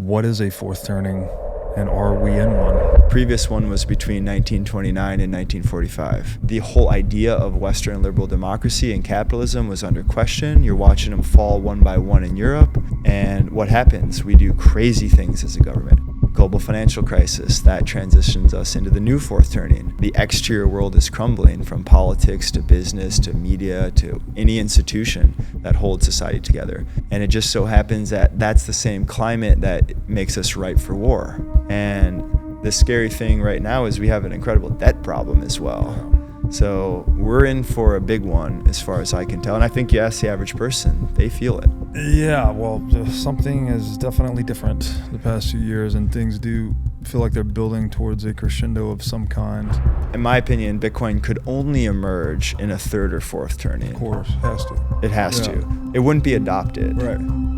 What is a fourth turning, and are we in one? Previous one was between 1929 and 1945. The whole idea of Western liberal democracy and capitalism was under question. You're watching them fall one by one in Europe. And what happens? We do crazy things as a government. Global financial crisis, that transitions us into the new fourth turning. The exterior world is crumbling, from politics to business to media to any institution that holds society together. And it just so happens that that's the same climate that makes us ripe for war. And the scary thing right now is we have an incredible debt problem as well. So we're in for a big one as far as I can tell. And I think you ask the average person, they feel it. Yeah, well, something is definitely different the past few years, and things do feel like they're building towards a crescendo of some kind. In my opinion, Bitcoin could only emerge in a third or fourth turning. Of course, has to. It has to. It wouldn't be adopted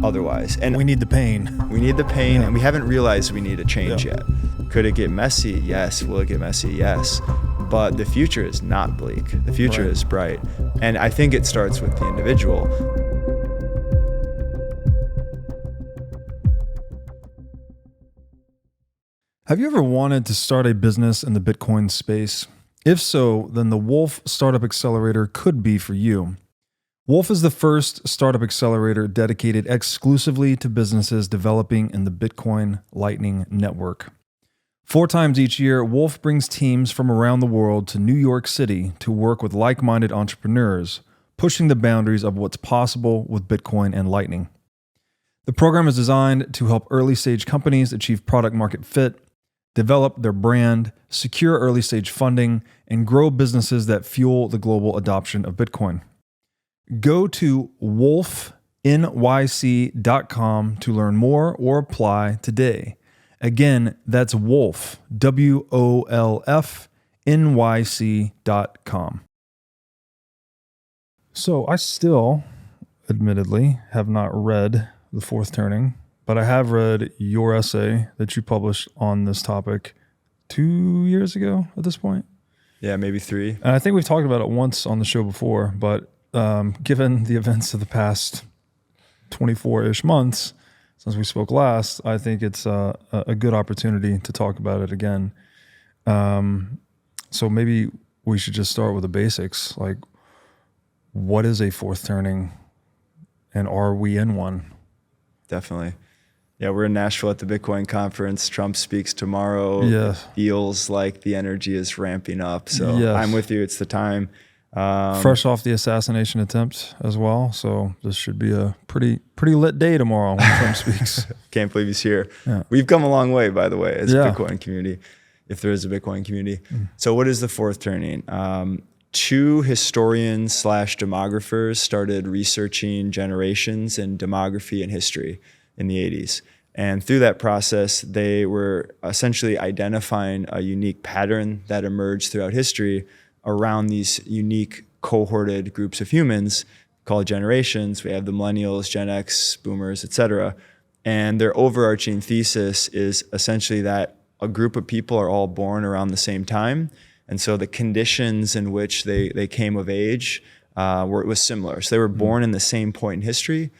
otherwise. And we need the pain. We need the pain, and we haven't realized we need a change yet. Could it get messy? Yes. Will it get messy? Yes. But the future is not bleak. The future is bright. And I think it starts with the individual. Have you ever wanted to start a business in the Bitcoin space? If so, then the WiM Startup Accelerator could be for you. WiM is the first startup accelerator dedicated exclusively to businesses developing in the Bitcoin Lightning Network. 4 times each year, WiM brings teams from around the world to New York City to work with like-minded entrepreneurs, pushing the boundaries of what's possible with Bitcoin and Lightning. The program is designed to help early-stage companies achieve product-market fit, develop their brand, secure early-stage funding, and grow businesses that fuel the global adoption of Bitcoin. Go to wolfnyc.com to learn more or apply today. Again, that's WOLF, WOLFNYC.com. So I still, admittedly, have not read The Fourth Turning, but I have read your essay that you published on this topic 2 years ago at this point. Yeah, maybe 3. And I think we've talked about it once on the show before, but given the events of the past 24-ish months since we spoke last, I think it's a good opportunity to talk about it again. So maybe we should just start with the basics. Like, what is a fourth turning, and are we in one? Definitely. Yeah, we're in Nashville at the Bitcoin conference. Trump speaks tomorrow. Yeah. Feels like the energy is ramping up. So I'm with you. It's the time. Fresh off the assassination attempt as well. So this should be a pretty lit day tomorrow when Trump speaks. Can't believe he's here. Yeah. We've come a long way, by the way, as a Bitcoin community, if there is a Bitcoin community. So what is the fourth turning? 2 historians / demographers started researching generations in demography and history in the 80s. And through that process, they were essentially identifying a unique pattern that emerged throughout history around these unique cohorted groups of humans called generations. We have the millennials, Gen X, boomers, etc. And their overarching thesis is essentially that a group of people are all born around the same time. And so the conditions in which they came of age was similar. So they were born in the same point in history.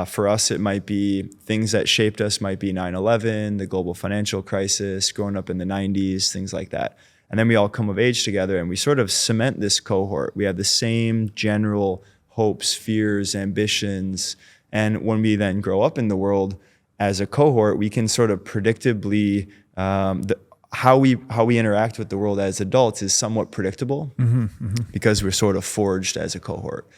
For us, it might be things that shaped us might be 9/11, the global financial crisis, growing up in the 90s, things like that. And then we all come of age together and we sort of cement this cohort. We have the same general hopes, fears, ambitions. And when we then grow up in the world as a cohort, we can sort of predictably, how we interact with the world as adults is somewhat predictable because we're sort of forged as a cohort.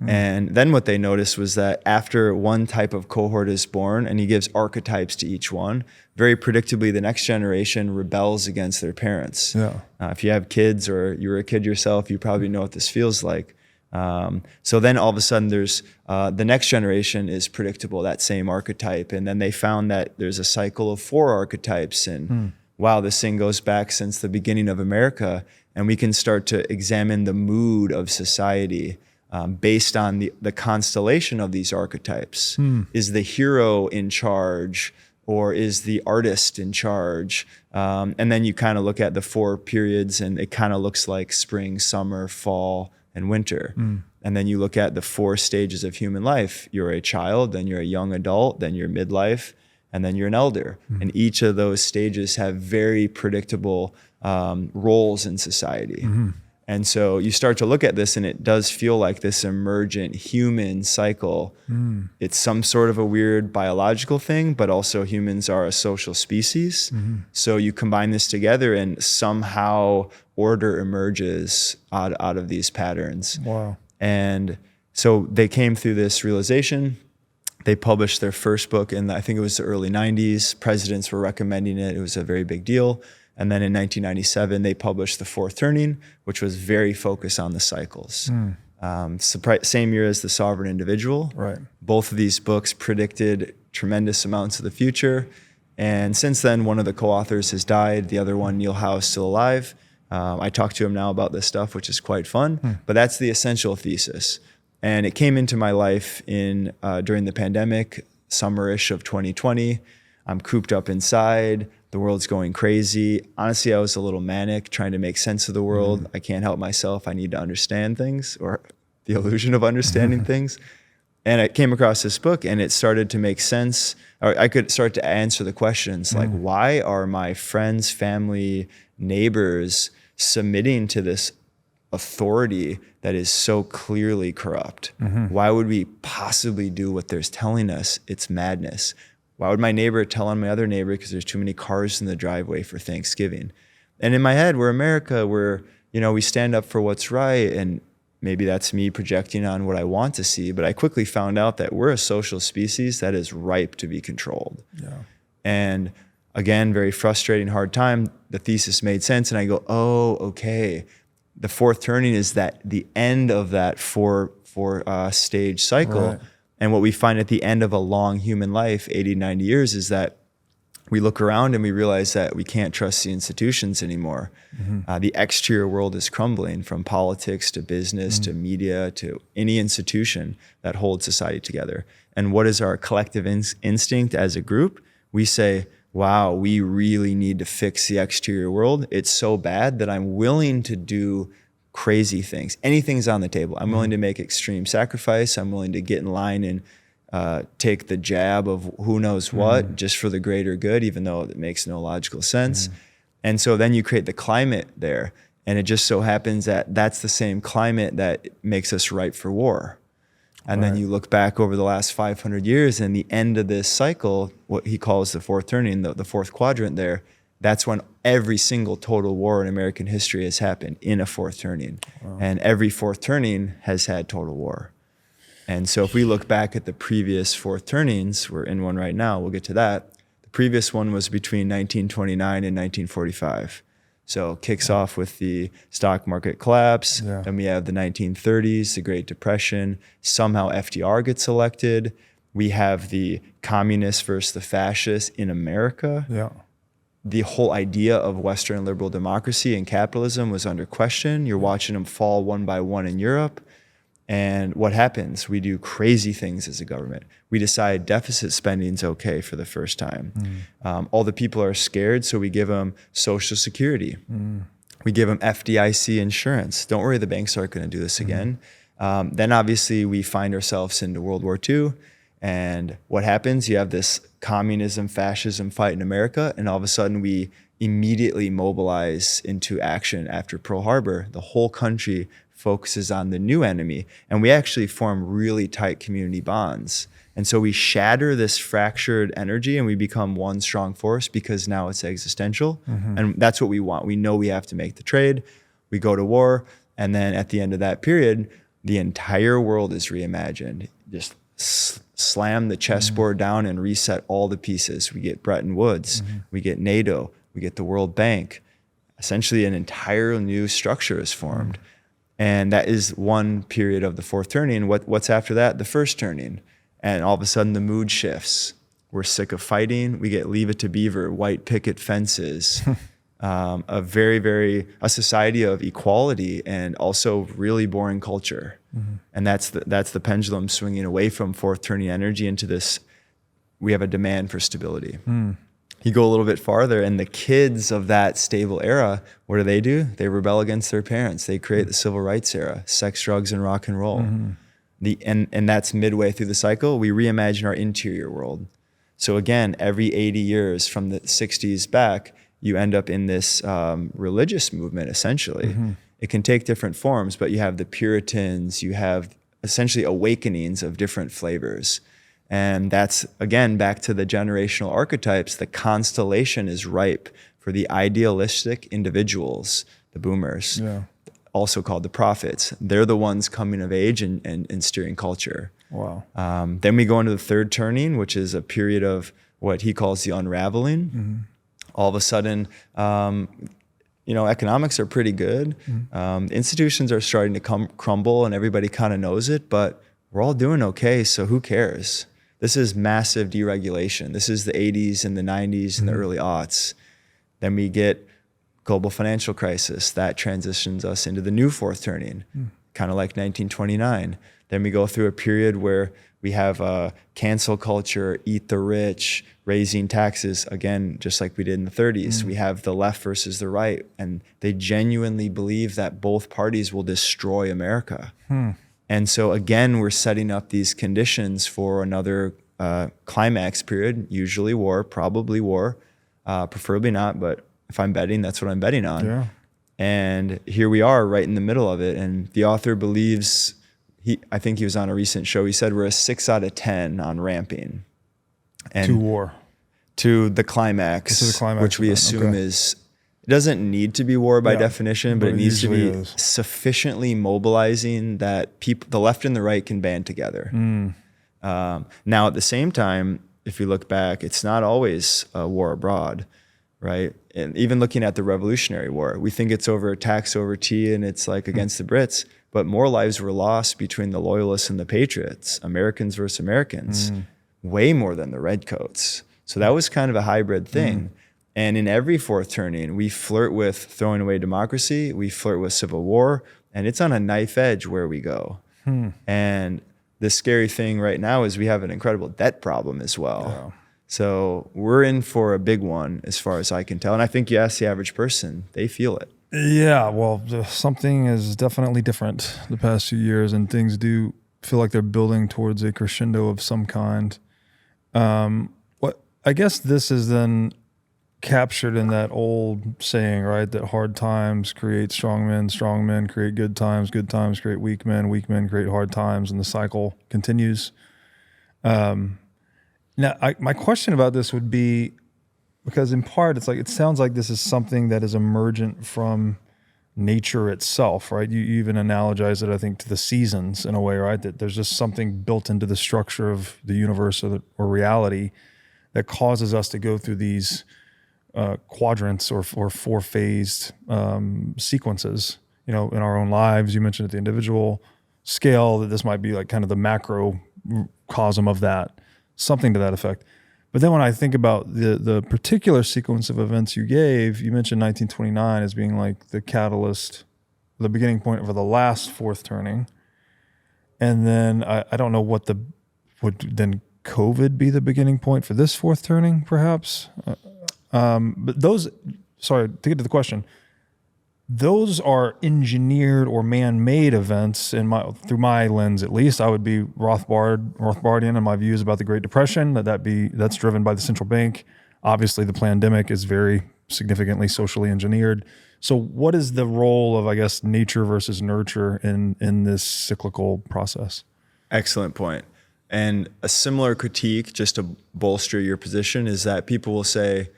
And then what they noticed was that after one type of cohort is born, and he gives archetypes to each one, very predictably the next generation rebels against their parents. If you have kids or you're a kid yourself, you probably know what this feels like. So then all of a sudden there's the next generation is predictable, that same archetype. And then they found that there's a cycle of 4 archetypes. And wow, this thing goes back since the beginning of America. And we can start to examine the mood of society based on the constellation of these archetypes. Is the hero in charge, or is the artist in charge? And then you kind of look at the 4 periods and it kind of looks like spring, summer, fall, and winter. And then you look at the 4 stages of human life. You're a child, then you're a young adult, then you're midlife, and then you're an elder. And each of those stages have very predictable roles in society. And so you start to look at this, and it does feel like this emergent human cycle. It's some sort of a weird biological thing, but also humans are a social species. So you combine this together, and somehow order emerges out of these patterns. Wow. And so they came through this realization. They published their first book in, I think it was the early 90s. Presidents were recommending it. It was a very big deal. And then in 1997, they published The Fourth Turning, which was very focused on the cycles. Same year as The Sovereign Individual. Right. Both of these books predicted tremendous amounts of the future. And since then, one of the co-authors has died. The other one, Neil Howe, is still alive. I talk to him now about this stuff, which is quite fun. But that's the essential thesis. And it came into my life during the pandemic, summerish of 2020. I'm cooped up inside. The world's going crazy. Honestly, I was a little manic trying to make sense of the world. I can't help myself. I need to understand things, or the illusion of understanding things. And I came across this book, and it started to make sense. Or I could start to answer the questions like, why are my friends, family, neighbors submitting to this authority that is so clearly corrupt? Why would we possibly do what they're telling us? It's madness. Why would my neighbor tell on my other neighbor because there's too many cars in the driveway for Thanksgiving? And in my head, we're America, we stand up for what's right, and maybe that's me projecting on what I want to see, but I quickly found out that we're a social species that is ripe to be controlled. Yeah. And again, very frustrating, hard time. The thesis made sense, and I go, oh, okay. The fourth turning is that the end of that four stage cycle. Right. And what we find at the end of a long human life, 80, 90 years, is that we look around and we realize that we can't trust the institutions anymore. The exterior world is crumbling, from politics to business to media to any institution that holds society together. And what is our collective instinct as a group? We say, wow, we really need to fix the exterior world. It's so bad that I'm willing to do crazy things. Anything's on the table. I'm willing to make extreme sacrifice. I'm willing to get in line and take the jab of who knows what just for the greater good, even though it makes no logical sense. And so then you create the climate there. And it just so happens that that's the same climate that makes us ripe for war. And then you look back over the last 500 years, and the end of this cycle, what he calls the fourth turning, the fourth quadrant there, that's when every single total war in American history has happened in a fourth turning. And every fourth turning has had total war. And so if we look back at the previous fourth turnings, we're in one right now, we'll get to that. The previous one was between 1929 and 1945. So it kicks off with the stock market collapse. Then we have the 1930s, the Great Depression. Somehow FDR gets elected. We have the communists versus the fascists in America. The whole idea of Western liberal democracy and capitalism was under question. You're watching them fall one by one in Europe. And what happens? We do crazy things as a government. We decide deficit spending is okay for the first time. All the people are scared, so we give them Social Security. We give them FDIC insurance. Don't worry, the banks aren't going to do this again. Then obviously we find ourselves into World War II. And what happens? You have this communism, fascism fight in America, and all of a sudden we immediately mobilize into action after Pearl Harbor. The whole country focuses on the new enemy, and we actually form really tight community bonds. And so we shatter this fractured energy and we become one strong force, because now it's existential. And that's what we want. We know we have to make the trade. We go to war, and then at the end of that period, the entire world is reimagined. Just slam the chessboard down and reset all the pieces. We get Bretton Woods, we get NATO, we get the World Bank. Essentially an entire new structure is formed. And that is one period of the fourth turning. What's after that? The first turning. And all of a sudden the mood shifts. We're sick of fighting. We get Leave It to Beaver, white picket fences, a society of equality and also really boring culture. And that's the pendulum swinging away from fourth turning energy into this. We have a demand for stability. You go a little bit farther, and the kids of that stable era, what do? They rebel against their parents. They create the civil rights era, sex, drugs, and rock and roll. And that's midway through the cycle. We reimagine our interior world. So again, every 80 years from the 60s back, you end up in this religious movement, essentially. It can take different forms, but you have the Puritans, you have essentially awakenings of different flavors. And that's, again, back to the generational archetypes. The constellation is ripe for the idealistic individuals, the boomers, also called the prophets. They're the ones coming of age and steering culture. Wow. Then we go into the third turning, which is a period of what he calls the unraveling. All of a sudden, economics are pretty good. Institutions are starting to crumble and everybody kind of knows it, but we're all doing okay, so who cares? This is massive deregulation. This is the 80s and the 90s and the early aughts. Then we get global financial crisis. That transitions us into the new fourth turning, kind of like 1929. Then we go through a period where we have cancel culture, eat the rich, raising taxes, again, just like we did in the 30s. We have the left versus the right, and they genuinely believe that both parties will destroy America. And so again, we're setting up these conditions for another climax period, usually war, probably war, preferably not, but if I'm betting, that's what I'm betting on. Yeah. And here we are right in the middle of it. And the author believes, I think he was on a recent show, he said we're a 6 out of 10 on ramping. And to war. To the climax, which we assume is, it doesn't need to be war by definition, but it needs to be sufficiently mobilizing that the left and the right can band together. Now, at the same time, if you look back, it's not always a war abroad, right? And even looking at the Revolutionary War, we think it's over tax over tea and it's like against the Brits, but more lives were lost between the loyalists and the patriots, Americans versus Americans, way more than the redcoats. So that was kind of a hybrid thing. And in every fourth turning, we flirt with throwing away democracy, we flirt with civil war, and it's on a knife edge where we go. And the scary thing right now is we have an incredible debt problem as well. So we're in for a big one as far as I can tell. And I think you ask the average person, they feel it. Yeah, well, something is definitely different the past few years, and things do feel like they're building towards a crescendo of some kind. I guess this is then captured in that old saying, right? That hard times create strong men create good times create weak men create hard times, and the cycle continues. Now, my question about this would be, because in part, it sounds like this is something that is emergent from nature itself, right? You even analogize it, I think, to the seasons in a way, right? That there's just something built into the structure of the universe or reality that causes us to go through these quadrants or four-phased sequences, in our own lives. You mentioned at the individual scale that this might be like kind of the macrocosm of that, something to that effect. But then when I think about the particular sequence of events you gave, you mentioned 1929 as being like the catalyst, the beginning point for the last fourth turning. And then I don't know would then COVID be the beginning point for this fourth turning, perhaps? But to get to the question, those are engineered or man-made events through my lens, at least. I would be Rothbardian in my views about the Great Depression, that's driven by the central bank. Obviously, the pandemic is very significantly socially engineered. So what is the role of, I guess, nature versus nurture in this cyclical process? Excellent point. And a similar critique, just to bolster your position, is that people will say,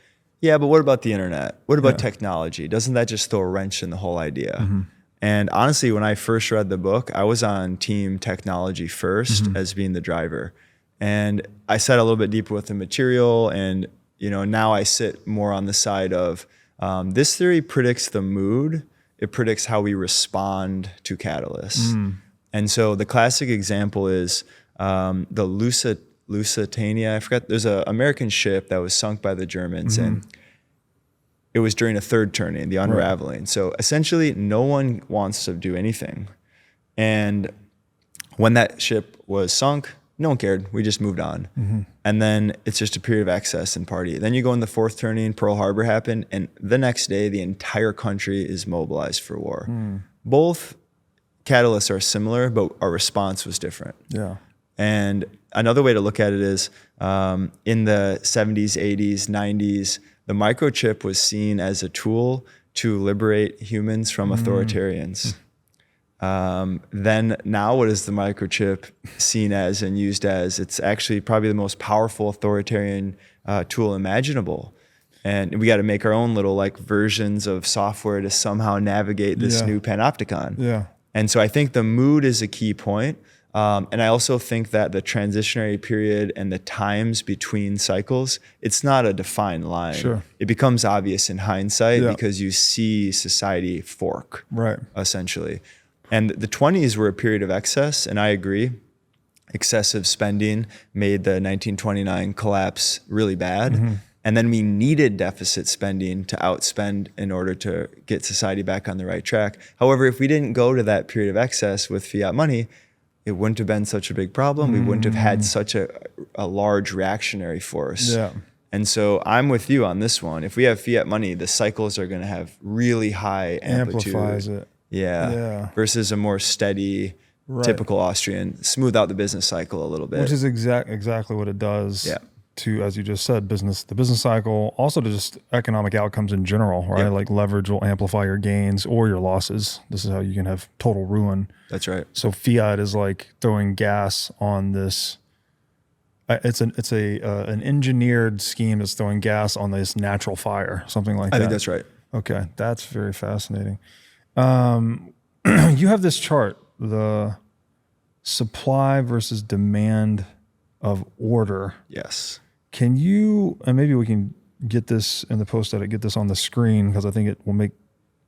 yeah, but what about the internet? What about technology? Doesn't that just throw a wrench in the whole idea? And honestly, when I first read the book, I was on team technology first as being the driver. And I sat a little bit deeper with the material, and now I sit more on the side of this theory predicts the mood. It predicts how we respond to catalysts. And so the classic example is the Lusitania, I forgot, there's an American ship that was sunk by the Germans, and it was during a third turning, the unraveling. Right. So essentially, no one wants to do anything. And when that ship was sunk, no one cared. We just moved on. And then it's just a period of excess and party. Then you go in the fourth turning, Pearl Harbor happened, and the next day, the entire country is mobilized for war. Both catalysts are similar, but our response was different. Yeah. And another way to look at it is in the 70s, 80s, 90s, the microchip was seen as a tool to liberate humans from authoritarians. Then now what is the microchip seen as and used as? It's actually probably the most powerful authoritarian tool imaginable. And we got to make our own little like versions of software to somehow navigate this new panopticon. Yeah. And so I think the mood is a key point. And I also think that the transitionary period and the times between cycles, it's not a defined line. Sure. It becomes obvious in hindsight because you see society fork, essentially. And the 20s were a period of excess, and I agree. Excessive spending made the 1929 collapse really bad. And then we needed deficit spending to outspend in order to get society back on the right track. However, if we didn't go to that period of excess with fiat money, it wouldn't have been such a big problem. We wouldn't have had such a large reactionary force. Yeah. And so I'm with you on this one. If we have fiat money, the cycles are going to have really high amplitude. Amplifies it. Yeah. Versus a more steady, typical Austrian, smooth out the business cycle a little bit. Which is exactly what it does. Yeah. To, as you just said, the business cycle, also to just economic outcomes in general, right? Like leverage will amplify your gains or your losses. This is how you can have total ruin. That's right. So fiat is like throwing gas on this. It's an engineered scheme that's throwing gas on this natural fire, something like that. I think that's right. Okay, that's very fascinating. You have this chart, the supply versus demand of order. Yes. Can you, and maybe we can get this in the post edit, get this on the screen because I think it will make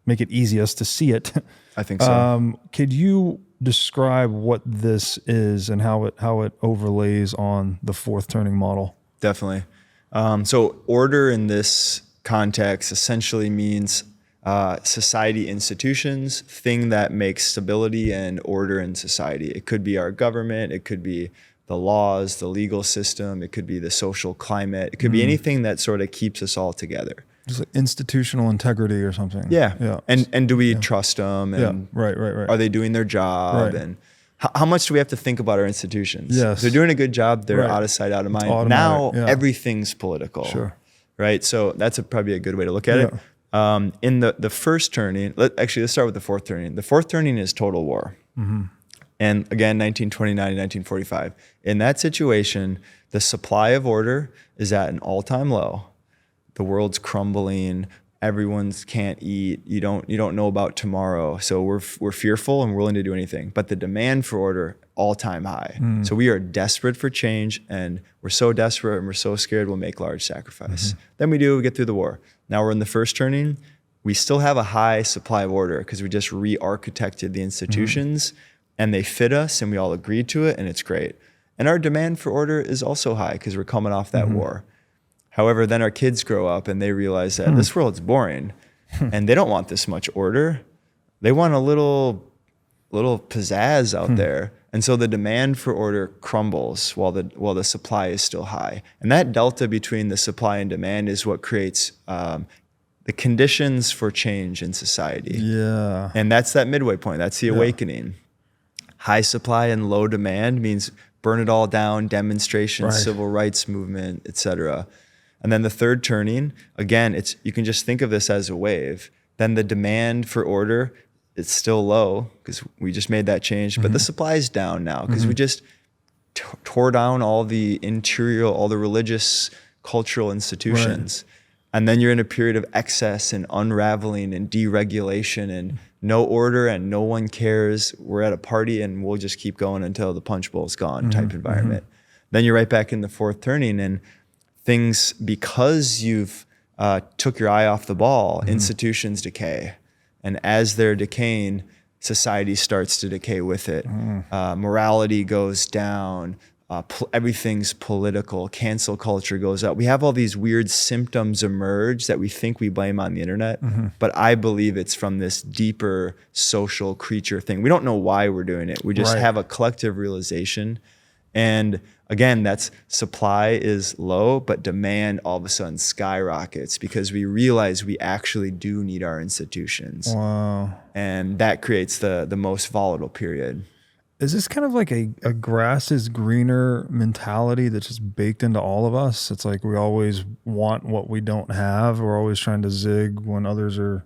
it easiest to see it. I think so. Could you describe what this is and how it overlays on the fourth turning model? Definitely. So order in this context essentially means society institutions, thing that makes stability and order in society. It could be our government, it could be the laws, the legal system, it could be the social climate, it could be anything that sort of keeps us all together. Just like institutional integrity or something. Yeah. And do we trust them? And Right. Are they doing their job? Right. And how much do we have to think about our institutions? Yes. If they're doing a good job, they're out of sight, out of mind. Now everything's political. Sure. Right? So that's probably a good way to look at it. In the first turning, let's start with the fourth turning. The fourth turning is total war. And again, 1929 to 1945. In that situation, the supply of order is at an all-time low. The world's crumbling. Everyone's can't eat. You don't know about tomorrow. So we're fearful and willing to do anything. But the demand for order, all-time high. So we are desperate for change, and we're so desperate and we're so scared we'll make large sacrifice. Then we get through the war. Now we're in the first turning. We still have a high supply of order because we just re-architected the institutions. And they fit us and we all agreed to it and it's great. And our demand for order is also high because we're coming off that war. However, then our kids grow up and they realize that this world's boring and they don't want this much order. They want a little pizzazz out there. And so the demand for order crumbles while the supply is still high. And that delta between the supply and demand is what creates the conditions for change in society. Yeah. And that's that midway point. That's the awakening. High supply and low demand means burn it all down, demonstrations, civil rights movement, etc. And then the third turning, again, you can just think of this as a wave. Then the demand for order, it's still low because we just made that change, but the supply is down now because we just tore down all the interior, all the religious, cultural institutions. And then you're in a period of excess and unraveling and deregulation and no order and no one cares. We're at a party and we'll just keep going until the punch bowl's gone type environment. Then you're right back in the fourth turning and things, because you've took your eye off the ball, institutions decay. And as they're decaying, society starts to decay with it. Morality goes down. Everything's political. Cancel culture goes up. We have all these weird symptoms emerge that we think we blame on the internet, but I believe it's from this deeper social creature thing. We don't know why we're doing it. We just have a collective realization. And again, that's supply is low, but demand all of a sudden skyrockets because we realize we actually do need our institutions. Wow. And that creates the most volatile period. is this kind of like a grass is greener mentality that's just baked into all of us? It's like we always want what we don't have. We're always trying to zig when others are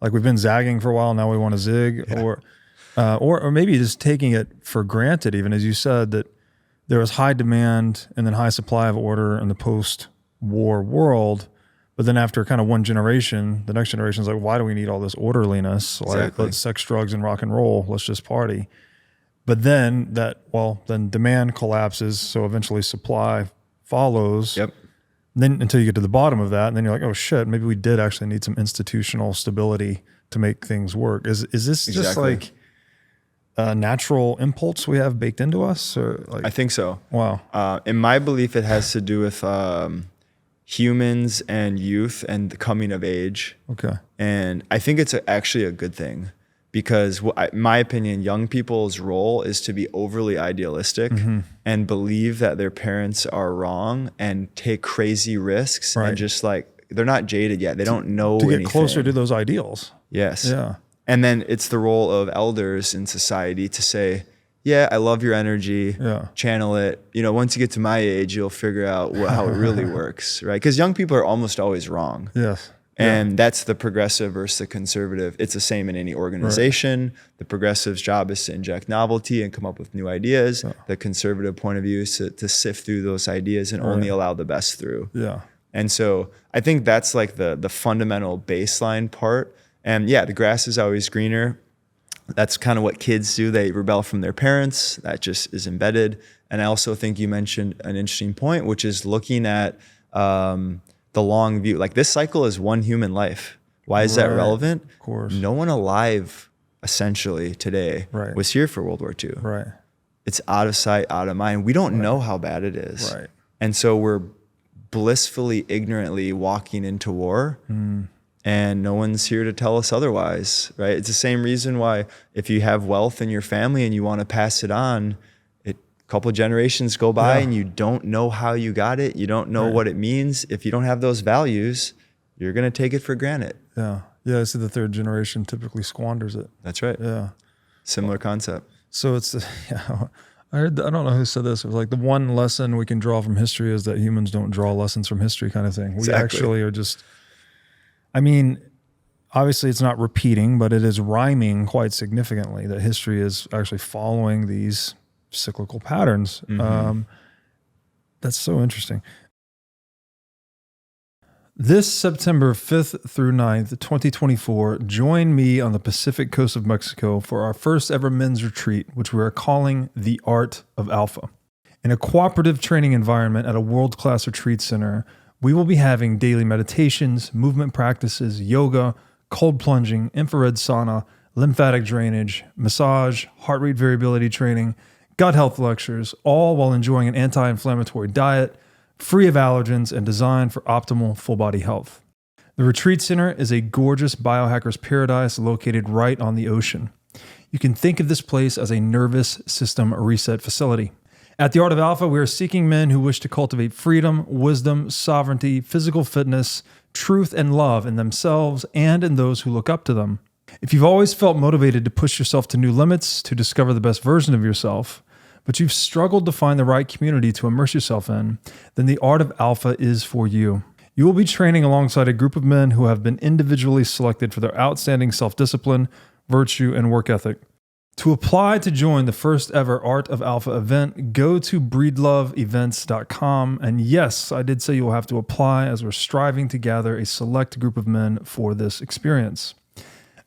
like, we've been zagging for a while. Now we want to zig. Yeah. Or maybe just taking it for granted, even as you said, that there was high demand and then high supply of order in the post-war world. But then after kind of one generation, the next generation is like, why do we need all this orderliness? Like, Exactly. let's sex, drugs, and rock and roll. Let's just party. But then then demand collapses. So eventually supply follows. Yep. Then until you get to the bottom of that, and then you're like, oh shit, maybe we did actually need some institutional stability to make things work. Is this just like a natural impulse we have baked into us? Or like, I think so. Wow. In my belief, it has to do with humans and youth and the coming of age. Okay. And I think it's actually a good thing. Because in my opinion, young people's role is to be overly idealistic and believe that their parents are wrong and take crazy risks and just like, they're not jaded yet. They don't know to get anything. closer to those ideals. Yes. Yeah. And then it's the role of elders in society to say, yeah, I love your energy, channel it. You know, once you get to my age, you'll figure out how it really works, right? Because young people are almost always wrong. Yes. And that's the progressive versus the conservative. It's the same in any organization. Right. The progressive's job is to inject novelty and come up with new ideas. Yeah. The conservative point of view is to sift through those ideas and only allow the best through. Yeah. And so I think that's like the fundamental baseline part. And yeah, the grass is always greener. That's kind of what kids do. They rebel from their parents. That just is embedded. And I also think you mentioned an interesting point, which is looking at the long view. Like this cycle is one human life. Why is that relevant? Of course. No one alive essentially today was here for World War II. Right. It's out of sight, out of mind. We don't know how bad it is. Right. And so we're blissfully, ignorantly walking into war. And no one's here to tell us otherwise, right? It's the same reason why if you have wealth in your family and you want to pass it on, a couple of generations go by and you don't know how you got it. You don't know what it means. If you don't have those values, you're going to take it for granted. Yeah. Yeah. So the third generation typically squanders it. That's right. Yeah. Similar concept. So it's, I don't know who said this. It was like the one lesson we can draw from history is that humans don't draw lessons from history kind of thing. We actually are just, I mean, obviously it's not repeating, but it is rhyming quite significantly that history is actually following these cyclical patterns. That's so interesting. This September 5th through 9th, 2024, join me on the Pacific coast of Mexico for our first ever men's retreat, which we are calling The Art of Alpha. In a cooperative training environment at a world-class retreat center, we will be having daily meditations, movement practices, yoga, cold plunging, infrared sauna, lymphatic drainage, massage, heart rate variability training, gut health lectures, all while enjoying an anti-inflammatory diet, free of allergens and designed for optimal full body health. The retreat center is a gorgeous biohacker's paradise located right on the ocean. You can think of this place as a nervous system reset facility. At the Art of Alpha, we are seeking men who wish to cultivate freedom, wisdom, sovereignty, physical fitness, truth, and love in themselves and in those who look up to them. If you've always felt motivated to push yourself to new limits, to discover the best version of yourself, but you've struggled to find the right community to immerse yourself in, then the Art of Alpha is for you. You will be training alongside a group of men who have been individually selected for their outstanding self-discipline, virtue, and work ethic. To apply to join the first ever Art of Alpha event, go to breedloveevents.com. And yes, I did say you will have to apply as we're striving to gather a select group of men for this experience.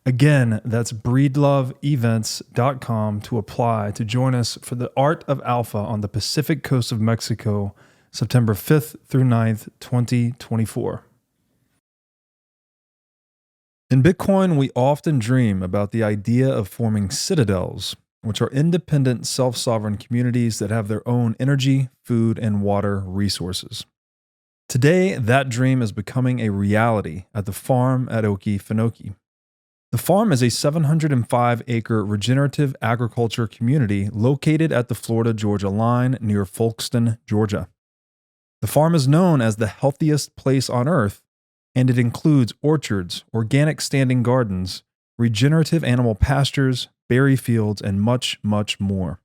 Again, that's breedloveevents.com to apply to join us for the Art of Alpha on the Pacific coast of Mexico, September 5th through 9th, 2024. In Bitcoin, we often dream about the idea of forming citadels, which are independent, self-sovereign communities that have their own energy, food, and water resources. Today, that dream is becoming a reality at the farm at Okefenokee. The farm is a 705-acre regenerative agriculture community located at the Florida-Georgia line near Folkston, Georgia. The farm is known as the healthiest place on earth, and it includes orchards, organic standing gardens, regenerative animal pastures, berry fields, and much, much more.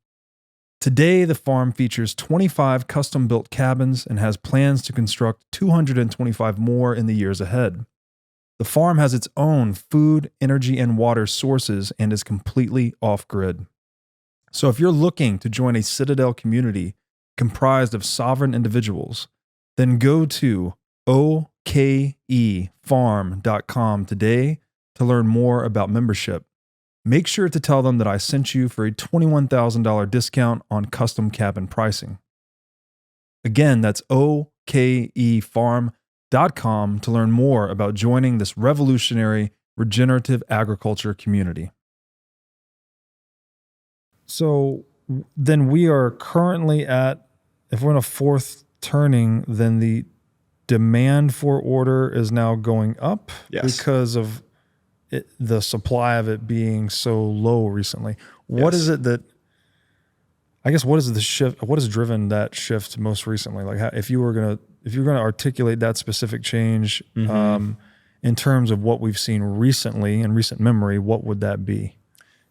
Today, the farm features 25 custom-built cabins and has plans to construct 225 more in the years ahead. The farm has its own food, energy, and water sources and is completely off-grid. So if you're looking to join a Citadel community comprised of sovereign individuals, then go to okefarm.com today to learn more about membership. Make sure to tell them that I sent you for a $21,000 discount on custom cabin pricing. Again, that's okefarm.com to learn more about joining this revolutionary regenerative agriculture community. So then we are currently at, if we're in a fourth turning, then the demand for order is now going up because of the supply of it being so low recently. What is it that, I guess, what is the shift? What has driven that shift most recently? Like, if you were gonna articulate that specific change in terms of what we've seen recently in recent memory, what would that be?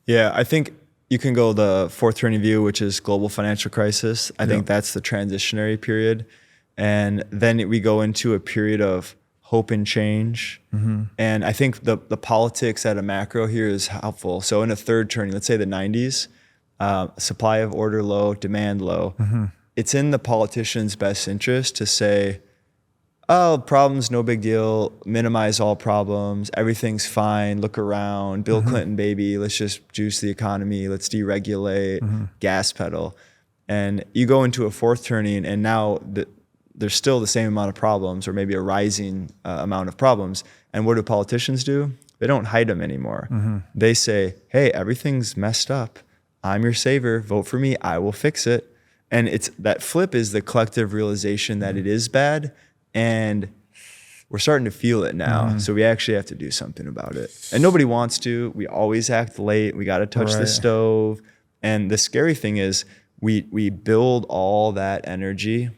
Yeah, I think you can go the fourth turning view, which is global financial crisis. I think that's the transitionary period. And then we go into a period of hope and change. And I think the politics at a macro here is helpful. So in a third turning, let's say the 90s, supply of order low, demand low. It's in the politician's best interest to say, oh, problems, no big deal, minimize all problems, everything's fine, look around, Bill Clinton, baby, let's just juice the economy, let's deregulate, gas pedal. And you go into a fourth turning and now there's still the same amount of problems or maybe a rising amount of problems. And what do politicians do? They don't hide them anymore. They say, hey, everything's messed up. I'm your savior, vote for me, I will fix it. And it's that flip is the collective realization that it is bad. And we're starting to feel it now. So we actually have to do something about it. And nobody wants to. We always act late. We got to touch the stove. And the scary thing is we build all that energy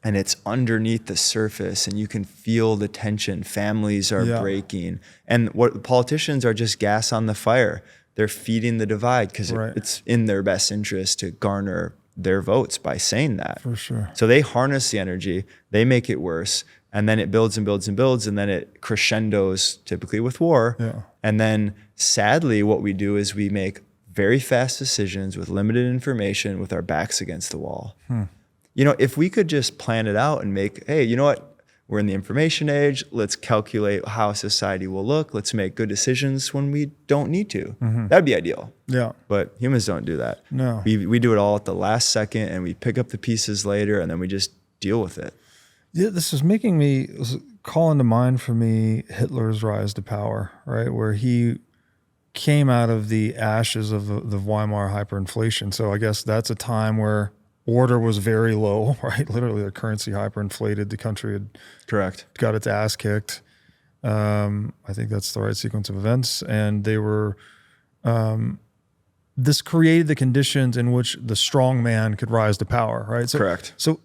and it's underneath the surface and you can feel the tension. Families are breaking. And what politicians are just gas on the fire. They're feeding the divide because it's in their best interest to garner their votes by saying that. For sure. So they harness the energy, they make it worse, and then it builds and builds and builds, and then it crescendos typically with war. And then sadly, what we do is we make very fast decisions with limited information with our backs against the wall. You know, if we could just plan it out and make, hey, you know what? We're in the information age. Let's calculate how society will look. Let's make good decisions when we don't need to. That'd be ideal. But humans don't do that. No. We do it all at the last second and we pick up the pieces later and then we just deal with it. Yeah, this is making me call into mind for me Hitler's rise to power, right? Where he came out of the ashes of the Weimar hyperinflation. So I guess that's a time where order was very low, right? Literally the currency hyperinflated. The country had got its ass kicked. I think that's the right sequence of events. And they were, this created the conditions in which the strong man could rise to power, right? So, So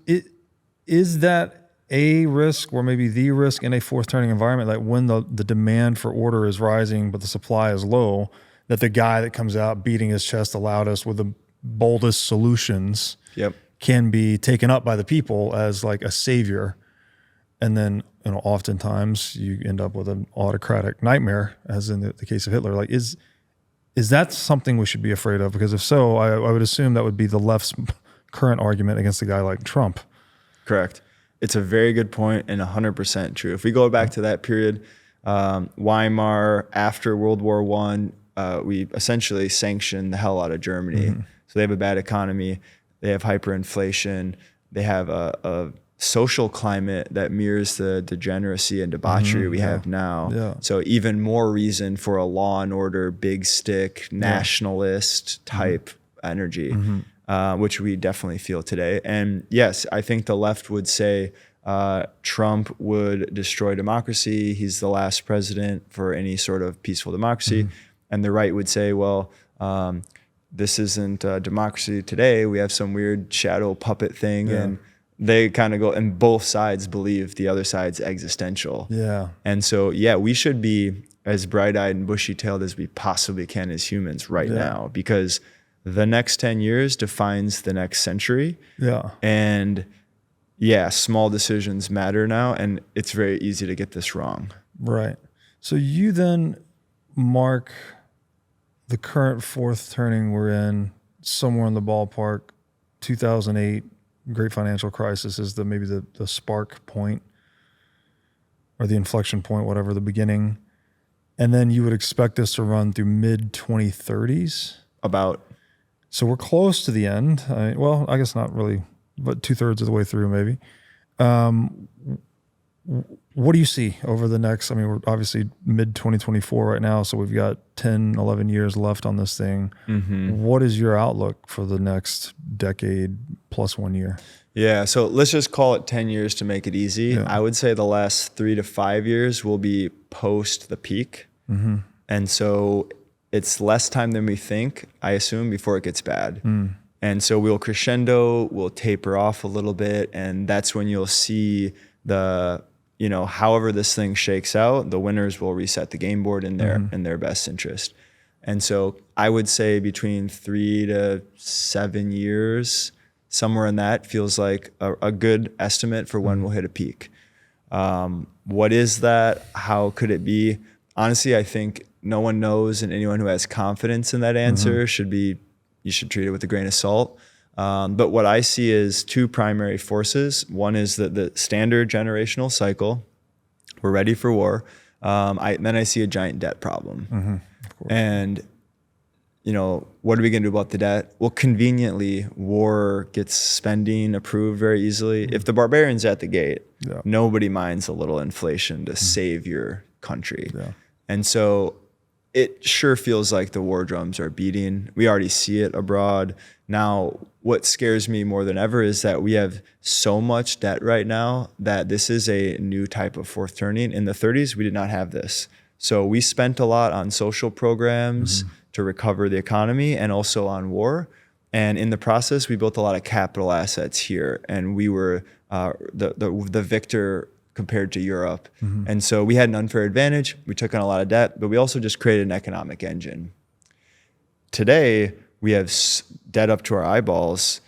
is that a risk or maybe the risk in a fourth turning environment, like when the demand for order is rising, but the supply is low, that the guy that comes out beating his chest the loudest with the boldest solutions can be taken up by the people as like a savior. And then, you know, oftentimes you end up with an autocratic nightmare, as in the case of Hitler. Like, is that something we should be afraid of? Because if so, I would assume that would be the left's current argument against a guy like Trump. Correct. It's a very good point and 100% true. If we go back to that period, Weimar, after World War I, we essentially sanctioned the hell out of Germany. So they have a bad economy. They have hyperinflation. They have a social climate that mirrors the degeneracy and debauchery we have now. So even more reason for a law and order, big stick, nationalist type energy, which we definitely feel today. And yes, I think the left would say Trump would destroy democracy. He's the last president for any sort of peaceful democracy. And the right would say, well, this isn't democracy today. We have some weird shadow puppet thing and they kind of go, and both sides believe the other side's existential. Yeah. And so, we should be as bright-eyed and bushy-tailed as we possibly can as humans right now, because the next 10 years defines the next century. Yeah. And small decisions matter now, and it's very easy to get this wrong. Right. So you then mark the current fourth turning we're in somewhere in the ballpark. 2008 great financial crisis is maybe the spark point or the inflection point, whatever, the beginning. And then you would expect this to run through mid 2030s. About. So we're close to the end. I guess not really, but 2/3 of the way through maybe. What do you see over the next, we're obviously mid 2024 right now, so we've got 10, 11 years left on this thing. Mm-hmm. What is your outlook for the next decade plus 1 year? Yeah, so let's just call it 10 years to make it easy. Yeah. I would say the last 3 to 5 years will be post the peak. Mm-hmm. And so it's less time than we think, I assume, before it gets bad. Mm. And so we'll crescendo, we'll taper off a little bit, and that's when you'll see however this thing shakes out, the winners will reset the game board in their best interest. And so I would say between 3 to 7 years, somewhere in that feels like a good estimate for when we'll hit a peak. What is that? How could it be? Honestly, I think no one knows, and anyone who has confidence in that answer you should treat it with a grain of salt. But what I see is two primary forces. One is the standard generational cycle. We're ready for war. Then I see a giant debt problem. Mm-hmm, and, what are we going to do about the debt? Well, conveniently, war gets spending approved very easily. Mm-hmm. If the barbarian's at the gate, nobody minds a little inflation to save your country. Yeah. And so it sure feels like the war drums are beating. We already see it abroad. Now, what scares me more than ever is that we have so much debt right now that this is a new type of fourth turning. In the 30s, we did not have this. So we spent a lot on social programs to recover the economy and also on war. And in the process, we built a lot of capital assets here. And we were the victor compared to Europe. Mm-hmm. And so we had an unfair advantage. We took on a lot of debt, but we also just created an economic engine. Today, we have debt up to our eyeballs.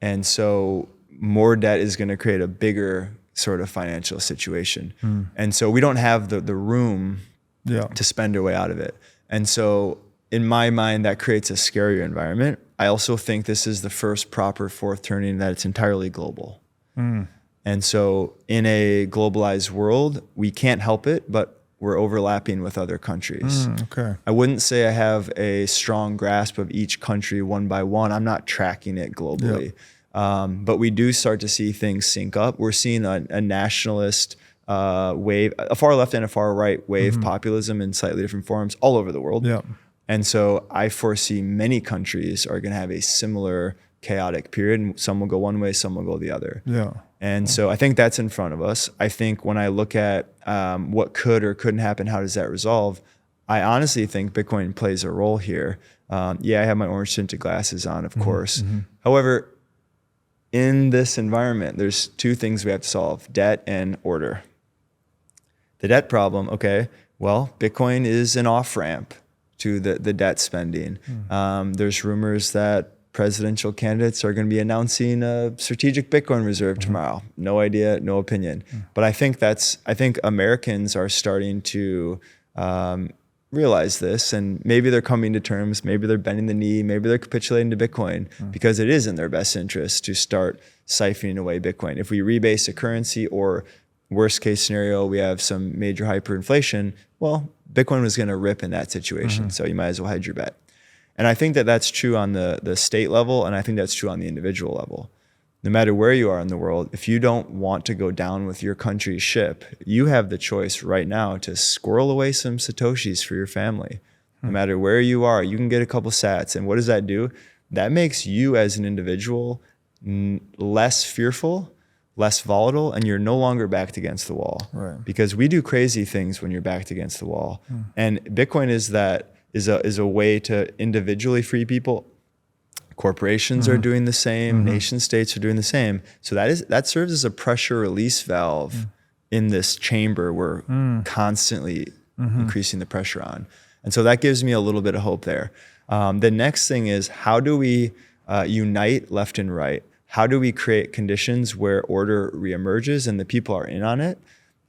And so more debt is going to create a bigger sort of financial situation. Mm. And so we don't have the room to spend our way out of it. And so in my mind, that creates a scarier environment. I also think this is the first proper fourth turning that it's entirely global. Mm. And so in a globalized world, we can't help it, but we're overlapping with other countries. Okay. I wouldn't say I have a strong grasp of each country one by one. I'm not tracking it globally. Yep. But we do start to see things sync up. We're seeing a nationalist wave, a far left and a far right wave populism in slightly different forms all over the world. Yep. And so I foresee many countries are going to have a similar chaotic period. And some will go one way, some will go the other. Yeah. And so I think that's in front of us. I think when I look at what could or couldn't happen, how does that resolve? I honestly think Bitcoin plays a role here. I have my orange tinted glasses on, of course. Mm-hmm. However, in this environment, there's two things we have to solve: debt and order. The debt problem, Bitcoin is an off-ramp to the debt spending. There's rumors that presidential candidates are going to be announcing a strategic Bitcoin reserve tomorrow. No idea, no opinion. But I think Americans are starting to realize this, and maybe they're coming to terms, maybe they're bending the knee, maybe they're capitulating to Bitcoin because it is in their best interest to start siphoning away Bitcoin. If we rebase a currency, or worst case scenario, we have some major hyperinflation, well, Bitcoin was going to rip in that situation. So you might as well hedge your bet. And I think that that's true on the state level, and I think that's true on the individual level. No matter where you are in the world, if you don't want to go down with your country's ship, you have the choice right now to squirrel away some Satoshis for your family. No matter where you are, you can get a couple sats. And what does that do? That makes you as an individual less fearful, less volatile, and you're no longer backed against the wall. Right. Because we do crazy things when you're backed against the wall. And Bitcoin is a way to individually free people, Corporations are doing the same. Nation states are doing the same. So that serves as a pressure release valve in this chamber we're constantly increasing the pressure on. And so that gives me a little bit of hope there. The next thing is, how do we unite left and right? How do we create conditions where order reemerges and the people are in on it?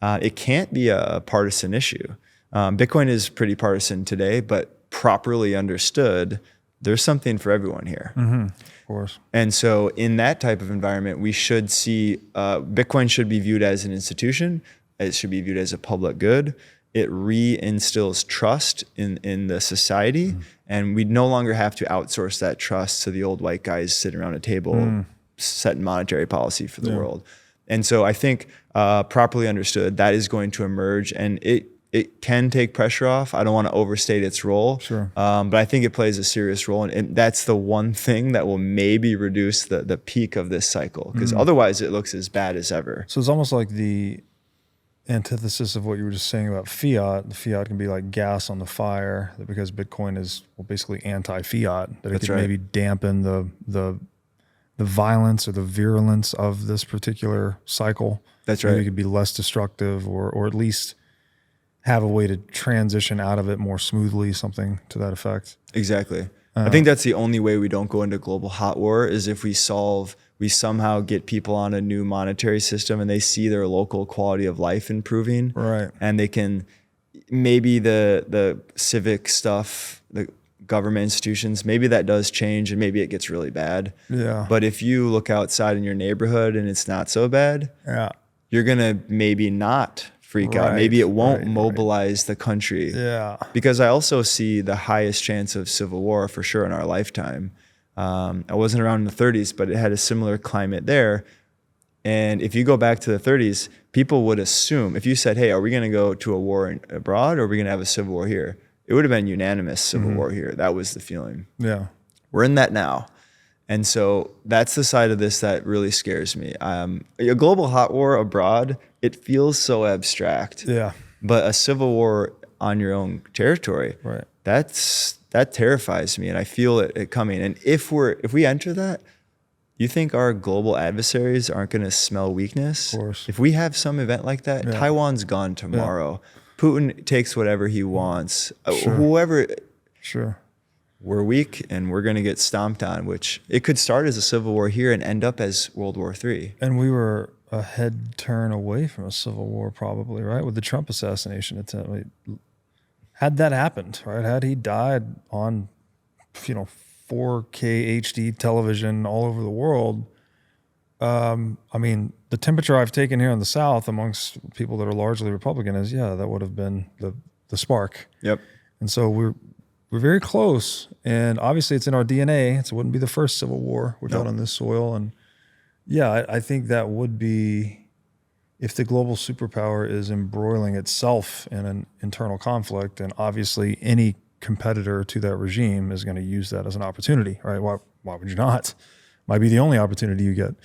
It can't be a partisan issue. Bitcoin is pretty partisan today, but properly understood, there's something for everyone here. Of course. And so in that type of environment, we should see Bitcoin should be viewed as an institution. It should be viewed as a public good. It reinstills trust in the society, and we no longer have to outsource that trust to the old white guys sitting around a table setting monetary policy for the world. And so I think properly understood, that is going to emerge, and it can take pressure off. I don't want to overstate its role, but I think it plays a serious role, and that's the one thing that will maybe reduce the peak of this cycle, because otherwise it looks as bad as ever. So it's almost like the antithesis of what you were just saying about fiat. The fiat can be like gas on the fire, because Bitcoin is basically anti-fiat, that it could maybe dampen the violence or the virulence of this particular cycle. That's right. Maybe it could be less destructive, or at least have a way to transition out of it more smoothly, something to that effect. Exactly. I think that's the only way we don't go into global hot war, is if we somehow get people on a new monetary system and they see their local quality of life improving. Right. And they can, maybe the civic stuff, the government institutions, maybe that does change and maybe it gets really bad. Yeah. But if you look outside in your neighborhood and it's not so bad, you're going to maybe not freak out. Maybe it won't mobilize the country. Yeah. Because I also see the highest chance of civil war for sure in our lifetime. I wasn't around in the 30s, but it had a similar climate there. And if you go back to the 30s, people would assume, if you said, hey, are we going to go to a war abroad, or are we going to have a civil war here? It would have been unanimous civil war here. That was the feeling. Yeah. We're in that now. And so that's the side of this that really scares me. A global hot war abroad, it feels so abstract. Yeah. But a civil war on your own territory, that terrifies me, and I feel it coming. And if we enter that, you think our global adversaries aren't going to smell weakness? Of course. If we have some event like that, Taiwan's gone tomorrow. Putin takes whatever he wants. Whoever. Sure. We're weak and we're going to get stomped on, which it could start as a civil war here and end up as World War III. And we were a head turn away from a civil war, probably, right? With the Trump assassination attempt. Had that happened, right? Had he died on, 4K HD television all over the world, the temperature I've taken here in the South amongst people that are largely Republican is, that would have been the spark. Yep. And so we're very close, and obviously it's in our DNA. So it wouldn't be the first civil war we've had on this soil. And I think that would be, if the global superpower is embroiling itself in an internal conflict, and obviously any competitor to that regime is going to use that as an opportunity, right? Why would you not? Might be the only opportunity you get.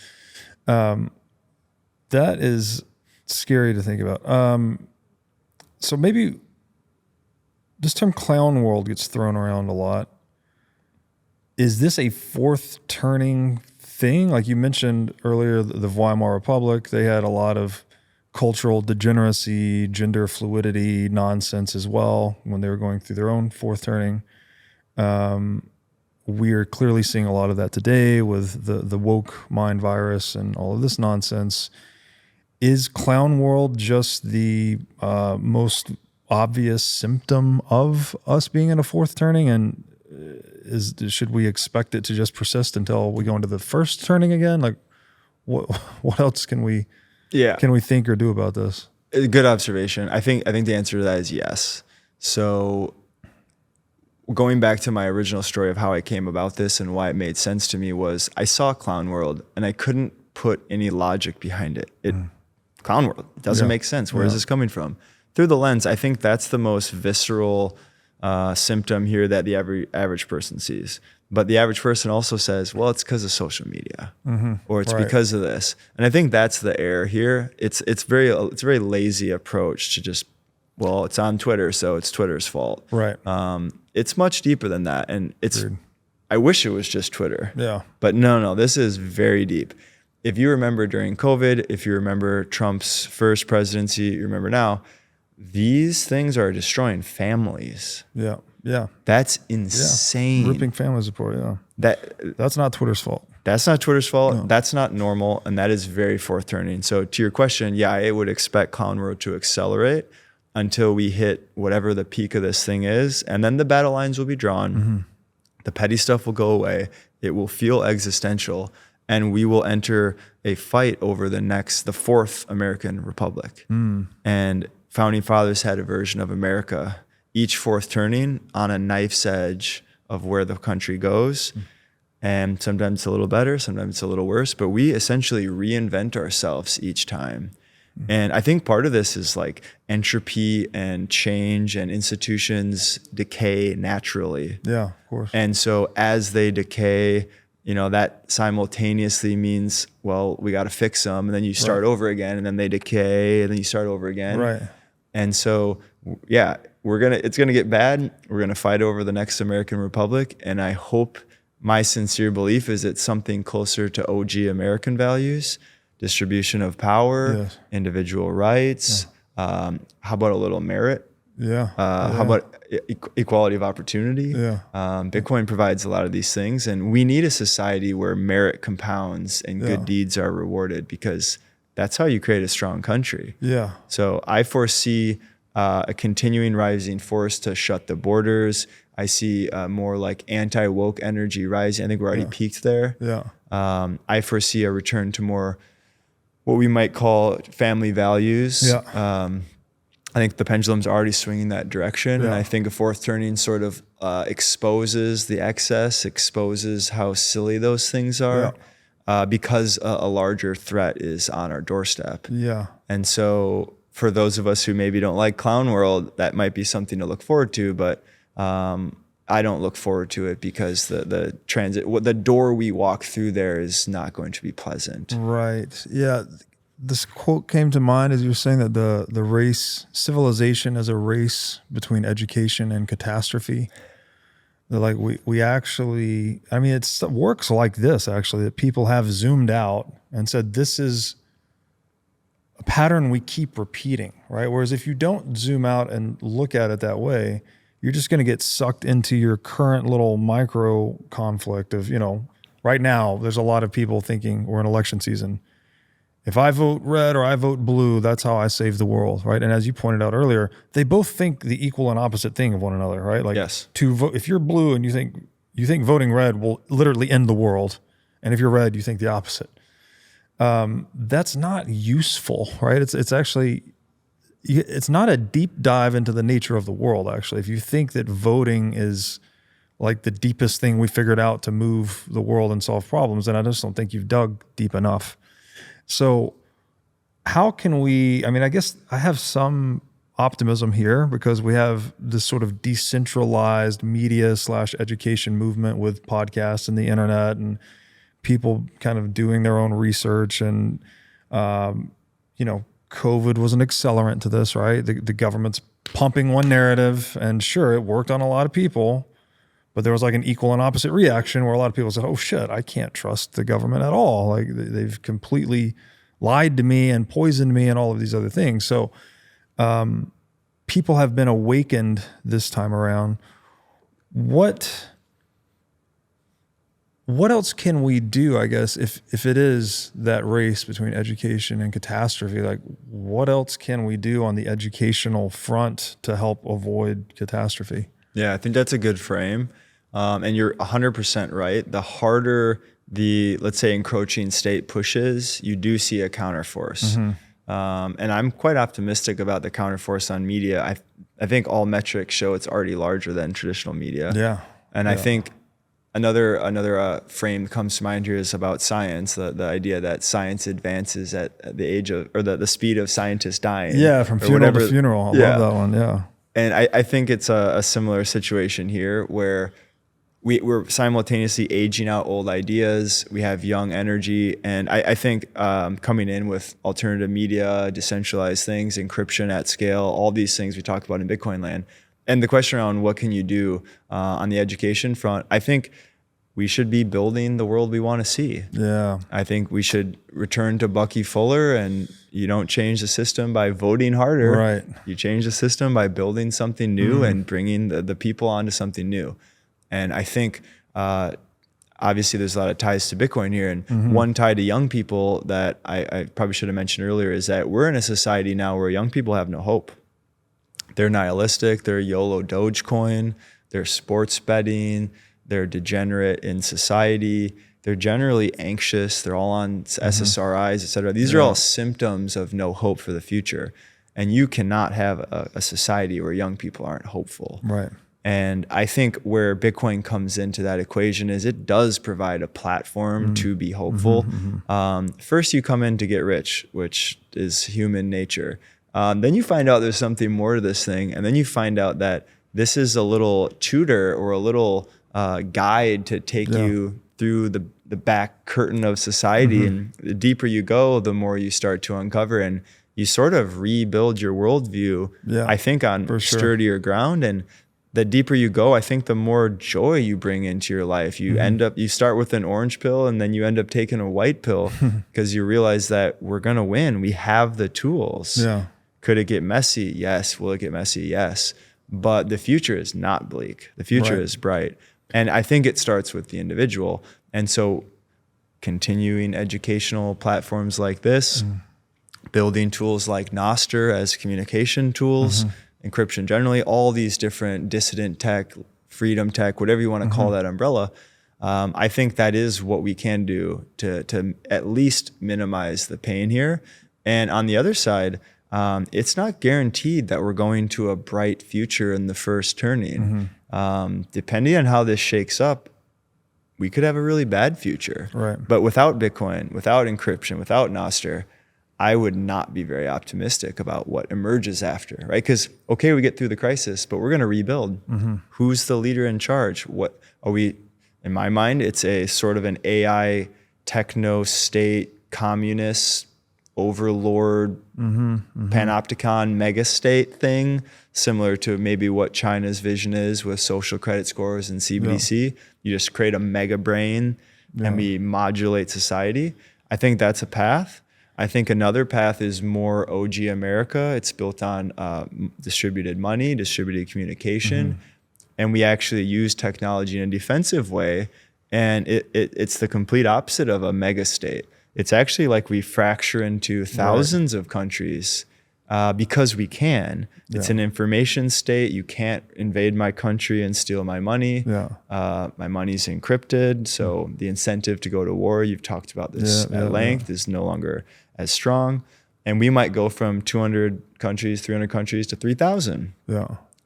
That is scary to think about. So maybe this term clown world gets thrown around a lot. Is this a fourth turning thing? Like you mentioned earlier, the Weimar Republic, they had a lot of cultural degeneracy, gender fluidity nonsense as well when they were going through their own fourth turning. We're clearly seeing a lot of that today with the woke mind virus and all of this nonsense. Is clown world just the most obvious symptom of us being in a fourth turning, and should we expect it to just persist until we go into the first turning again? Like, what else can we think or do about this? Good observation. I think the answer to that is yes. So going back to my original story of how I came about this and why it made sense to me was I saw Clown World and I couldn't put any logic behind it. Clown World, it doesn't make sense. Where is this coming from? Through the lens, I think that's the most visceral symptom here that the average person sees. But the average person also says, well, it's because of social media, or it's because of this. And I think that's the error here. It's a very lazy approach to just, well, it's on Twitter, so it's Twitter's fault. Right. It's much deeper than that. And I wish it was just Twitter. Yeah. But no, this is very deep. If you remember during COVID, if you remember Trump's first presidency, you remember now, these things are destroying families. Yeah. Yeah. That's insane. Ripping families apart. Yeah. That's not Twitter's fault. That's not Twitter's fault. No. That's not normal. And that is very fourth turning. So to your question, yeah, I would expect Clown World to accelerate until we hit whatever the peak of this thing is. And then the battle lines will be drawn. Mm-hmm. The petty stuff will go away. It will feel existential. And we will enter a fight over the fourth American Republic. And founding fathers had a version of America, each fourth turning on a knife's edge of where the country goes. And sometimes it's a little better, sometimes it's a little worse, but we essentially reinvent ourselves each time. And I think part of this is like entropy and change, and institutions decay naturally. Yeah, of course. And so as they decay, that simultaneously means, well, we got to fix them. And then you start over again, and then they decay, and then you start over again. Right. And so, yeah, it's going to get bad. We're going to fight over the next American Republic. And I hope, my sincere belief is it's something closer to OG American values, distribution of power, individual rights. How about a little merit? How about equality of opportunity? Bitcoin provides a lot of these things, and we need a society where merit compounds and good deeds are rewarded, because that's how you create a strong country. So I foresee a continuing rising force to shut the borders. I see more like anti-woke energy rising. I think we're already peaked there. I foresee a return to more what we might call family values. I think the pendulum's already swinging that direction. And I think a fourth turning sort of exposes the excess, exposes how silly those things are, because a larger threat is on our doorstep. And so for those of us who maybe don't like Clown World, that might be something to look forward to, but I don't look forward to it, because the transit, the door we walk through there is not going to be pleasant. Right. Yeah. This quote came to mind as you were saying that the race, civilization is a race between education and catastrophe. They're like, we actually, I mean, it works like this, actually, that people have zoomed out and said, this is a pattern we keep repeating, right? Whereas if you don't zoom out and look at it that way, you're just going to get sucked into your current little micro conflict of, right now, there's a lot of people thinking we're in election season. If I vote red or I vote blue, that's how I save the world, right? And as you pointed out earlier, they both think the equal and opposite thing of one another, right? Like, to vote, if you're blue and you think voting red will literally end the world, and if you're red, you think the opposite. That's not useful, right? It's actually, it's not a deep dive into the nature of the world, actually. If you think that voting is like the deepest thing we figured out to move the world and solve problems, then I just don't think you've dug deep enough. So how can we, I guess I have some optimism here, because we have this sort of decentralized media / education movement with podcasts and the internet, and people kind of doing their own research. And, COVID was an accelerant to this, right? The government's pumping one narrative, and sure, it worked on a lot of people, but there was like an equal and opposite reaction where a lot of people said, oh shit, I can't trust the government at all. Like, they've completely lied to me and poisoned me and all of these other things. So people have been awakened this time around. What else can we do, I guess, if it is that race between education and catastrophe? Like, what else can we do on the educational front to help avoid catastrophe? Yeah, I think that's a good frame. And you're 100% right. The harder the, let's say, encroaching state pushes, you do see a counterforce. And I'm quite optimistic about the counterforce on media. I think all metrics show it's already larger than traditional media. And I think another frame that comes to mind here is about science, the idea that science advances at the age of, or the speed of scientists dying. From funeral to funeral. I love that one. And I think it's a similar situation here, where we're simultaneously aging out old ideas. We have young energy. And I think coming in with alternative media, decentralized things, encryption at scale, all these things we talked about in Bitcoin land. And the question around what can you do on the education front, I think we should be building the world we want to see. Yeah. I think we should return to Bucky Fuller, and you don't change the system by voting harder. Right. You change the system by building something new and bringing the people onto something new. And I think, obviously there's a lot of ties to Bitcoin here. And one tie to young people that I probably should have mentioned earlier is that we're in a society now where young people have no hope. They're nihilistic, they're YOLO Dogecoin, they're sports betting, they're degenerate in society. They're generally anxious. They're all on SSRIs, et cetera. These are all symptoms of no hope for the future. And you cannot have a society where young people aren't hopeful. Right. And I think where Bitcoin comes into that equation is it does provide a platform to be hopeful. First, you come in to get rich, which is human nature. Then you find out there's something more to this thing. And then you find out that this is a little tutor or a little guide to take you through the back curtain of society. And the deeper you go, the more you start to uncover, and you sort of rebuild your worldview, I think, on sturdier ground. And the deeper you go, I think the more joy you bring into your life. You you start with an orange pill, and then you end up taking a white pill because you realize that we're going to win. We have the tools. Yeah. Could it get messy? Yes. Will it get messy? Yes. But the future is not bleak. The future is bright. And I think it starts with the individual. And so continuing educational platforms like this, building tools like Nostr as communication tools, encryption generally, all these different dissident tech, freedom tech, whatever you want to call that umbrella, I think that is what we can do to at least minimize the pain here. And on the other side, it's not guaranteed that we're going to a bright future in the first turning. Depending on how this shakes up, we could have a really bad future. Right. But without Bitcoin, without encryption, without Nostr, I would not be very optimistic about what emerges after, right? Because, okay, we get through the crisis, but we're going to rebuild. Who's the leader in charge? What are we, in my mind, it's a sort of an AI techno-state communist overlord panopticon mega state thing, similar to maybe what China's vision is with social credit scores and CBDC. You just create a mega brain and we modulate society. I think that's a path. I think another path is more OG America. It's built on distributed money, distributed communication, and we actually use technology in a defensive way. And it's the complete opposite of a mega state. It's actually like we fracture into thousands of countries because we can. It's an information state. You can't invade my country and steal my money. My money's encrypted. So the incentive to go to war, you've talked about this at length, is no longer as strong. And we might go from 200 countries, 300 countries to 3,000.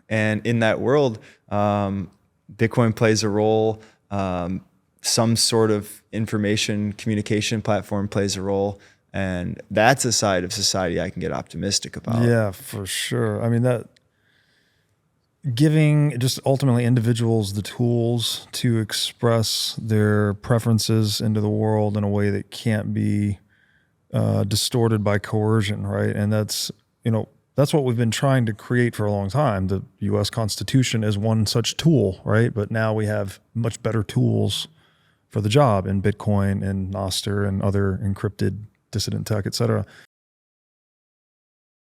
And in that world, Bitcoin plays a role. Some sort of information communication platform plays a role. And that's a side of society I can get optimistic about. Yeah, for sure. I mean, that giving just ultimately individuals the tools to express their preferences into the world in a way that can't be distorted by coercion, right? And that's, that's what we've been trying to create for a long time. The U.S. Constitution is one such tool, right? But now we have much better tools for the job in Bitcoin and Nostr and other encrypted dissident tech, et cetera.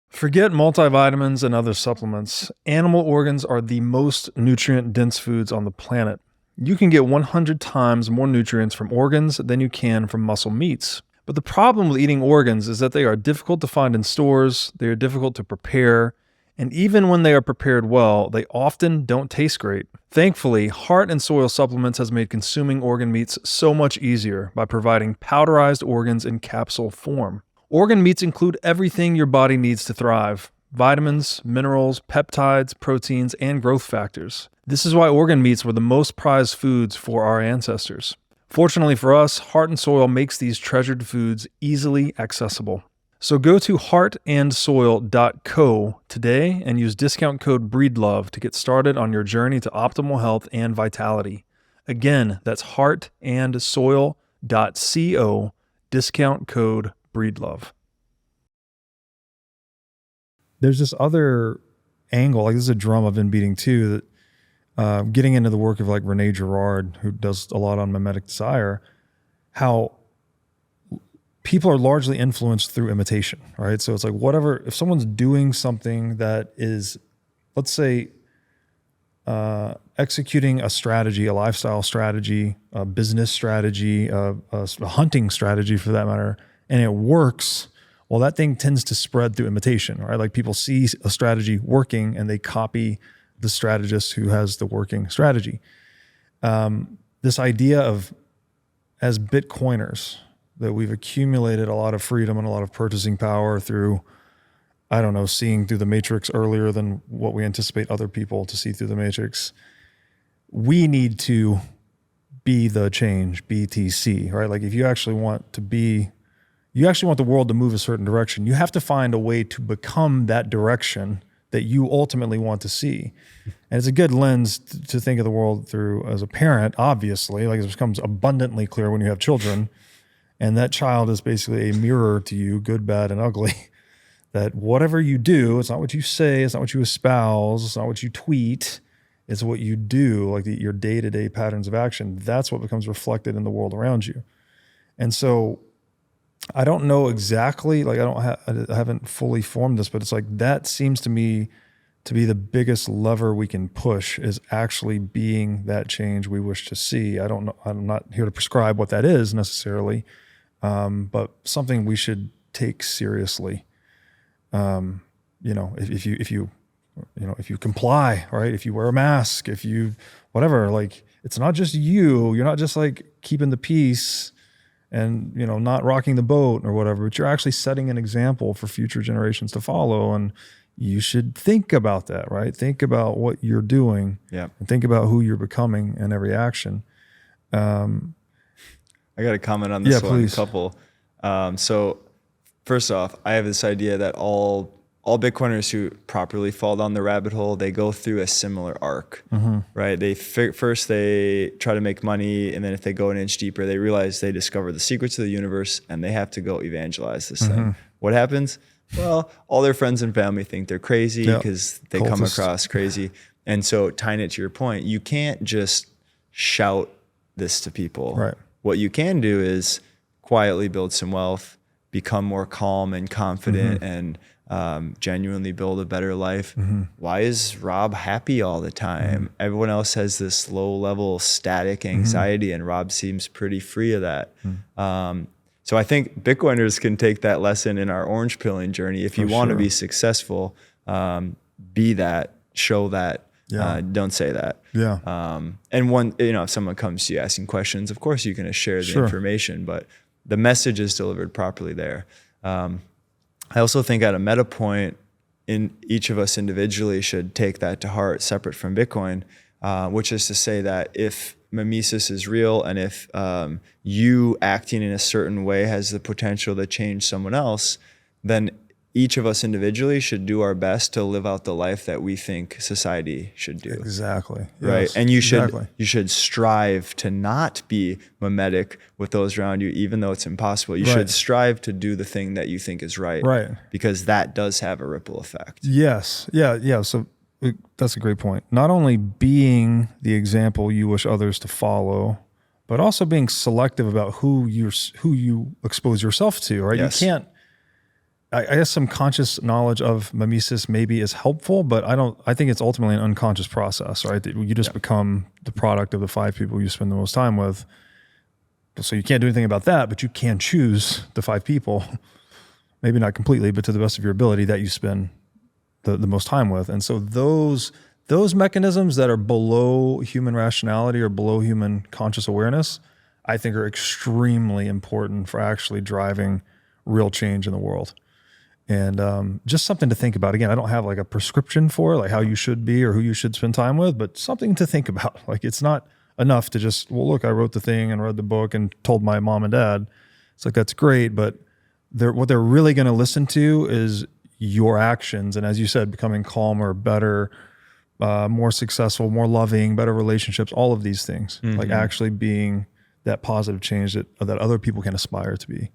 Forget multivitamins and other supplements. Animal organs are the most nutrient-dense foods on the planet. You can get 100 times more nutrients from organs than you can from muscle meats. But the problem with eating organs is that they are difficult to find in stores, they are difficult to prepare, and even when they are prepared well, they often don't taste great. Thankfully, Heart and Soil Supplements has made consuming organ meats so much easier by providing powderized organs in capsule form. Organ meats include everything your body needs to thrive: vitamins, minerals, peptides, proteins, and growth factors. This is why organ meats were the most prized foods for our ancestors. Fortunately for us, Heart and Soil makes these treasured foods easily accessible. So go to heartandsoil.co today and use discount code BREEDLOVE to get started on your journey to optimal health and vitality. Again, that's heartandsoil.co, discount code BREEDLOVE. There's this other angle, like this is a drum I've been beating too, that getting into the work of like Rene Girard, who does a lot on mimetic desire, how people are largely influenced through imitation, right? So it's like whatever, if someone's doing something that is, let's say, executing a strategy, a lifestyle strategy, a business strategy, a hunting strategy for that matter, and it works, well, that thing tends to spread through imitation, right? Like people see a strategy working and they copy the strategist who has the working strategy. This idea of, as Bitcoiners, that we've accumulated a lot of freedom and a lot of purchasing power through, I don't know, seeing through the matrix earlier than what we anticipate other people to see through the matrix. We need to be the change, BTC, right? Like if you actually want to be, you actually want the world to move a certain direction, you have to find a way to become that direction that you ultimately want to see. And it's a good lens to think of the world through as a parent, obviously, like it becomes abundantly clear when you have children, and that child is basically a mirror to you, good, bad, and ugly. That whatever you do, it's not what you say, it's not what you espouse, it's not what you tweet, it's what you do, like your day-to-day patterns of action. That's what becomes reflected in the world around you. And so I don't know exactly, like I haven't fully formed this, but it's like that seems to me to be the biggest lever we can push, is actually being that change we wish to see. I don't know, I'm not here to prescribe what that is necessarily, but something we should take seriously. If you comply, right? If you wear a mask, if you, whatever, like it's not just you're not just like keeping the peace and, not rocking the boat or whatever, but you're actually setting an example for future generations to follow. And you should think about that, right? Think about what you're doing, and think about who you're becoming in every action. I got a comment on this one, please. A couple. So first off, I have this idea that all Bitcoiners who properly fall down the rabbit hole, they go through a similar arc, right? First they try to make money, and then if they go an inch deeper, they realize they discover the secrets of the universe, and they have to go evangelize this thing. What happens? Well, all their friends and family think they're crazy because they come across crazy. And so tying it to your point, you can't just shout this to people. Right. What you can do is quietly build some wealth, become more calm and confident, and genuinely build a better life. Why is Rob happy all the time? Everyone else has this low level static anxiety, and Rob seems pretty free of that. So I think Bitcoiners can take that lesson in our orange pilling journey. If you want to be successful, be that, show that, don't say that. And one, if someone comes to you asking questions, of course you can share the information, but the message is delivered properly there. I also think at a meta point, in each of us individually should take that to heart, separate from Bitcoin, which is to say that if mimesis is real, and if you acting in a certain way has the potential to change someone else, then each of us individually should do our best to live out the life that we think society should do. Exactly. Right. Yes, and you should strive to not be mimetic with those around you, even though it's impossible. You should strive to do the thing that you think is right. Right. Because that does have a ripple effect. Yes. Yeah. So that's a great point. Not only being the example you wish others to follow, but also being selective about who you expose yourself to, right? Yes. You can't, I guess some conscious knowledge of mimesis maybe is helpful, but I think it's ultimately an unconscious process, right? That you just become the product of the 5 people you spend the most time with. So you can't do anything about that, but you can choose the 5 people, maybe not completely, but to the best of your ability, that you spend the most time with. And so those mechanisms that are below human rationality or below human conscious awareness, I think are extremely important for actually driving real change in the world. And just something to think about. Again, I don't have like a prescription for like how you should be or who you should spend time with, but something to think about. Like it's not enough to just, well, look, I wrote the thing and read the book and told my mom and dad. It's like, that's great, but what they're really going to listen to is your actions. And as you said, becoming calmer, better, more successful, more loving, better relationships, all of these things, like actually being that positive change that other people can aspire to be.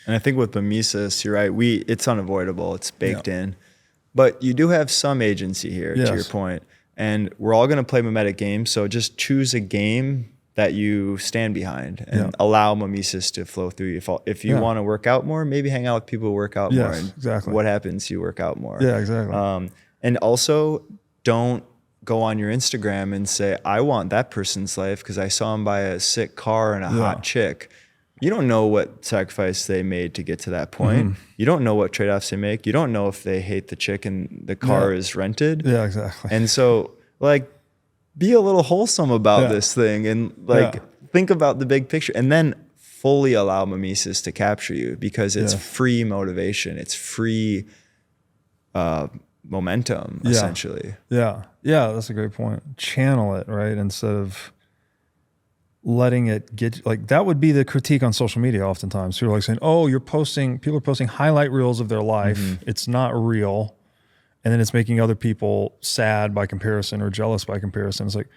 And I think with mimesis, you're right. It's unavoidable. It's baked in, but you do have some agency here, to your point. and we're all going to play mimetic games. So just choose a game that you stand behind and allow mimesis to flow through you. If you want to work out more, maybe hang out with people who work out more. And exactly. What happens? You work out more. Yeah, exactly. And also, don't go on your Instagram and say, I want that person's life because I saw him buy a sick car and a hot chick. You don't know what sacrifice they made to get to that point. You don't know what trade-offs they make. You don't know if they hate the chick and the car is rented. Yeah, exactly. And so, like, be a little wholesome about this thing and, like, think about the big picture and then fully allow mimesis to capture you because it's free motivation. It's free momentum, essentially. Yeah, that's a great point. Channel it, right? Instead of letting it get, like, that would be the critique on social media oftentimes. People are like saying, oh, people are posting highlight reels of their life. It's not real. And then it's making other people sad by comparison or jealous by comparison. It's like,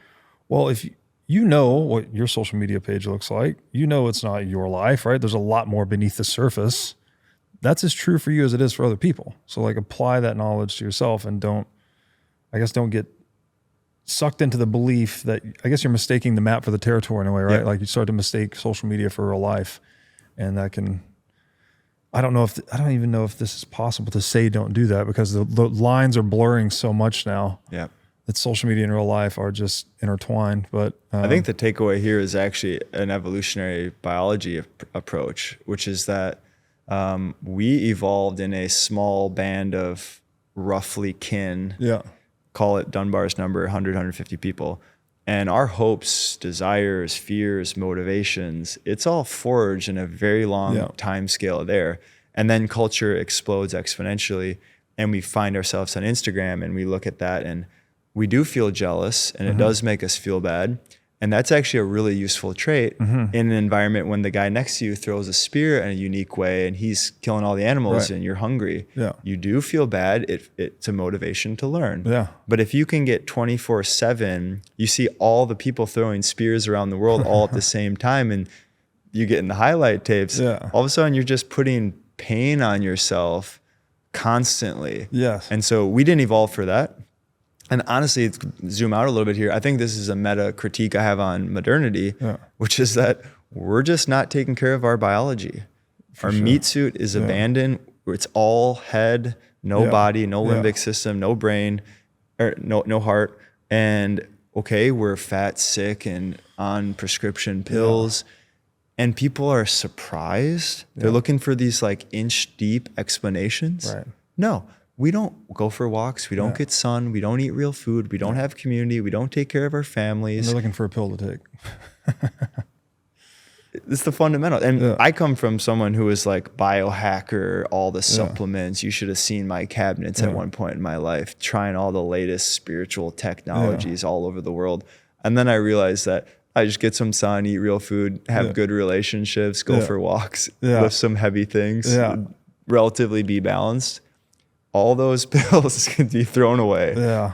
well, if you know what your social media page looks like, you know it's not your life, right? There's a lot more beneath the surface. That's as true for you as it is for other people. So, like, apply that knowledge to yourself and don't get sucked into the belief that, I guess you're mistaking the map for the territory in a way, right? Like, you start to mistake social media for real life, and that can, I don't even know if this is possible to say don't do that because the lines are blurring so much now. Yeah. That social media and real life are just intertwined. But I think the takeaway here is actually an evolutionary biology approach, which is that we evolved in a small band of roughly kin. Yeah. Call it Dunbar's number, 100, 150 people. And our hopes, desires, fears, motivations, it's all forged in a very long time scale there. And then culture explodes exponentially. And we find ourselves on Instagram and we look at that and we do feel jealous and it does make us feel bad. And that's actually a really useful trait in an environment when the guy next to you throws a spear in a unique way and he's killing all the animals and you're hungry. Yeah. You do feel bad. It's a motivation to learn. Yeah. But if you can get 24/7, you see all the people throwing spears around the world all at the same time and you get in the highlight tapes, all of a sudden you're just putting pain on yourself constantly. Yes. And so we didn't evolve for that. And honestly, zoom out a little bit here. I think this is a meta critique I have on modernity, which is that we're just not taking care of our biology. Our meat suit is abandoned. It's all head, no body, no limbic system, no brain, or no heart. And okay, we're fat, sick, and on prescription pills. And people are surprised. They're looking for these like inch deep explanations. Right. No. We don't go for walks. We don't get sun. We don't eat real food. We don't have community. We don't take care of our families. And they're looking for a pill to take. It's the fundamental. And I come from someone who is like biohacker, all the supplements. You should have seen my cabinets at one point in my life, trying all the latest spiritual technologies all over the world. And then I realized that I just get some sun, eat real food, have good relationships, go for walks, lift some heavy things, relatively be balanced. All those pills can be thrown away. Yeah.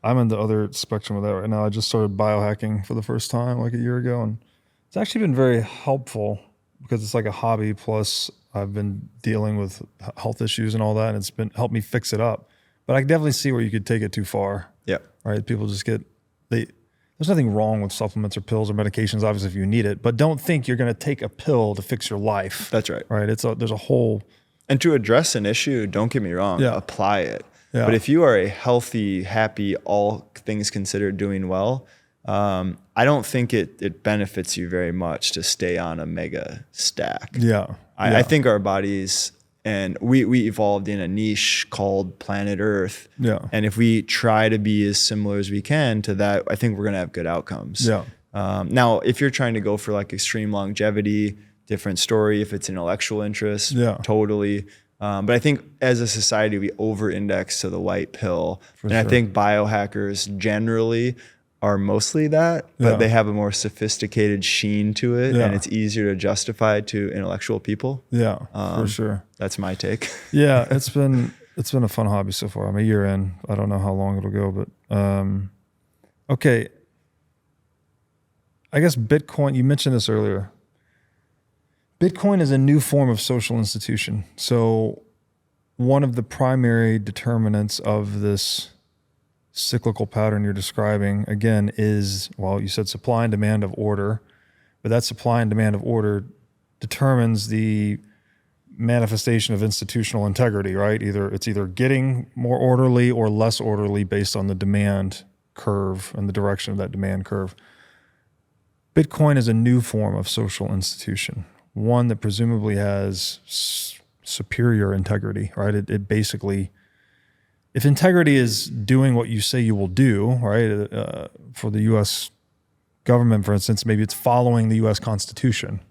I'm in the other spectrum of that right now. I just started biohacking for the first time like a year ago, and it's actually been very helpful because it's like a hobby. Plus I've been dealing with health issues and all that, and it's been helped me fix it up. But I can definitely see where you could take it too far. Yeah. Right. People just there's nothing wrong with supplements or pills or medications, obviously, if you need it, but don't think you're going to take a pill to fix your life. That's right. Right. There's a whole. And to address an issue, don't get me wrong, apply it. Yeah. But if you are a healthy, happy, all things considered doing well, I don't think it benefits you very much to stay on a mega stack. Yeah. I think our bodies, and we evolved in a niche called planet Earth. Yeah. And if we try to be as similar as we can to that, I think we're going to have good outcomes. Yeah. Now, if you're trying to go for like extreme longevity, different story. If it's intellectual interest, totally. But I think as a society, we over-index to the white pill. I think biohackers generally are mostly that, but they have a more sophisticated sheen to it, and it's easier to justify to intellectual people. Yeah, for sure. That's my take. Yeah, it's been a fun hobby so far. I'm a year in. I don't know how long it'll go, but okay. I guess Bitcoin, you mentioned this earlier. Bitcoin is a new form of social institution. So one of the primary determinants of this cyclical pattern you're describing, again, is, well, you said supply and demand of order, but that supply and demand of order determines the manifestation of institutional integrity, right? It's either getting more orderly or less orderly based on the demand curve and the direction of that demand curve. Bitcoin is a new form of social institution, one that presumably has superior integrity, right? It basically, if integrity is doing what you say you will do, right? For the U.S. government, for instance, maybe it's following the U.S. Constitution.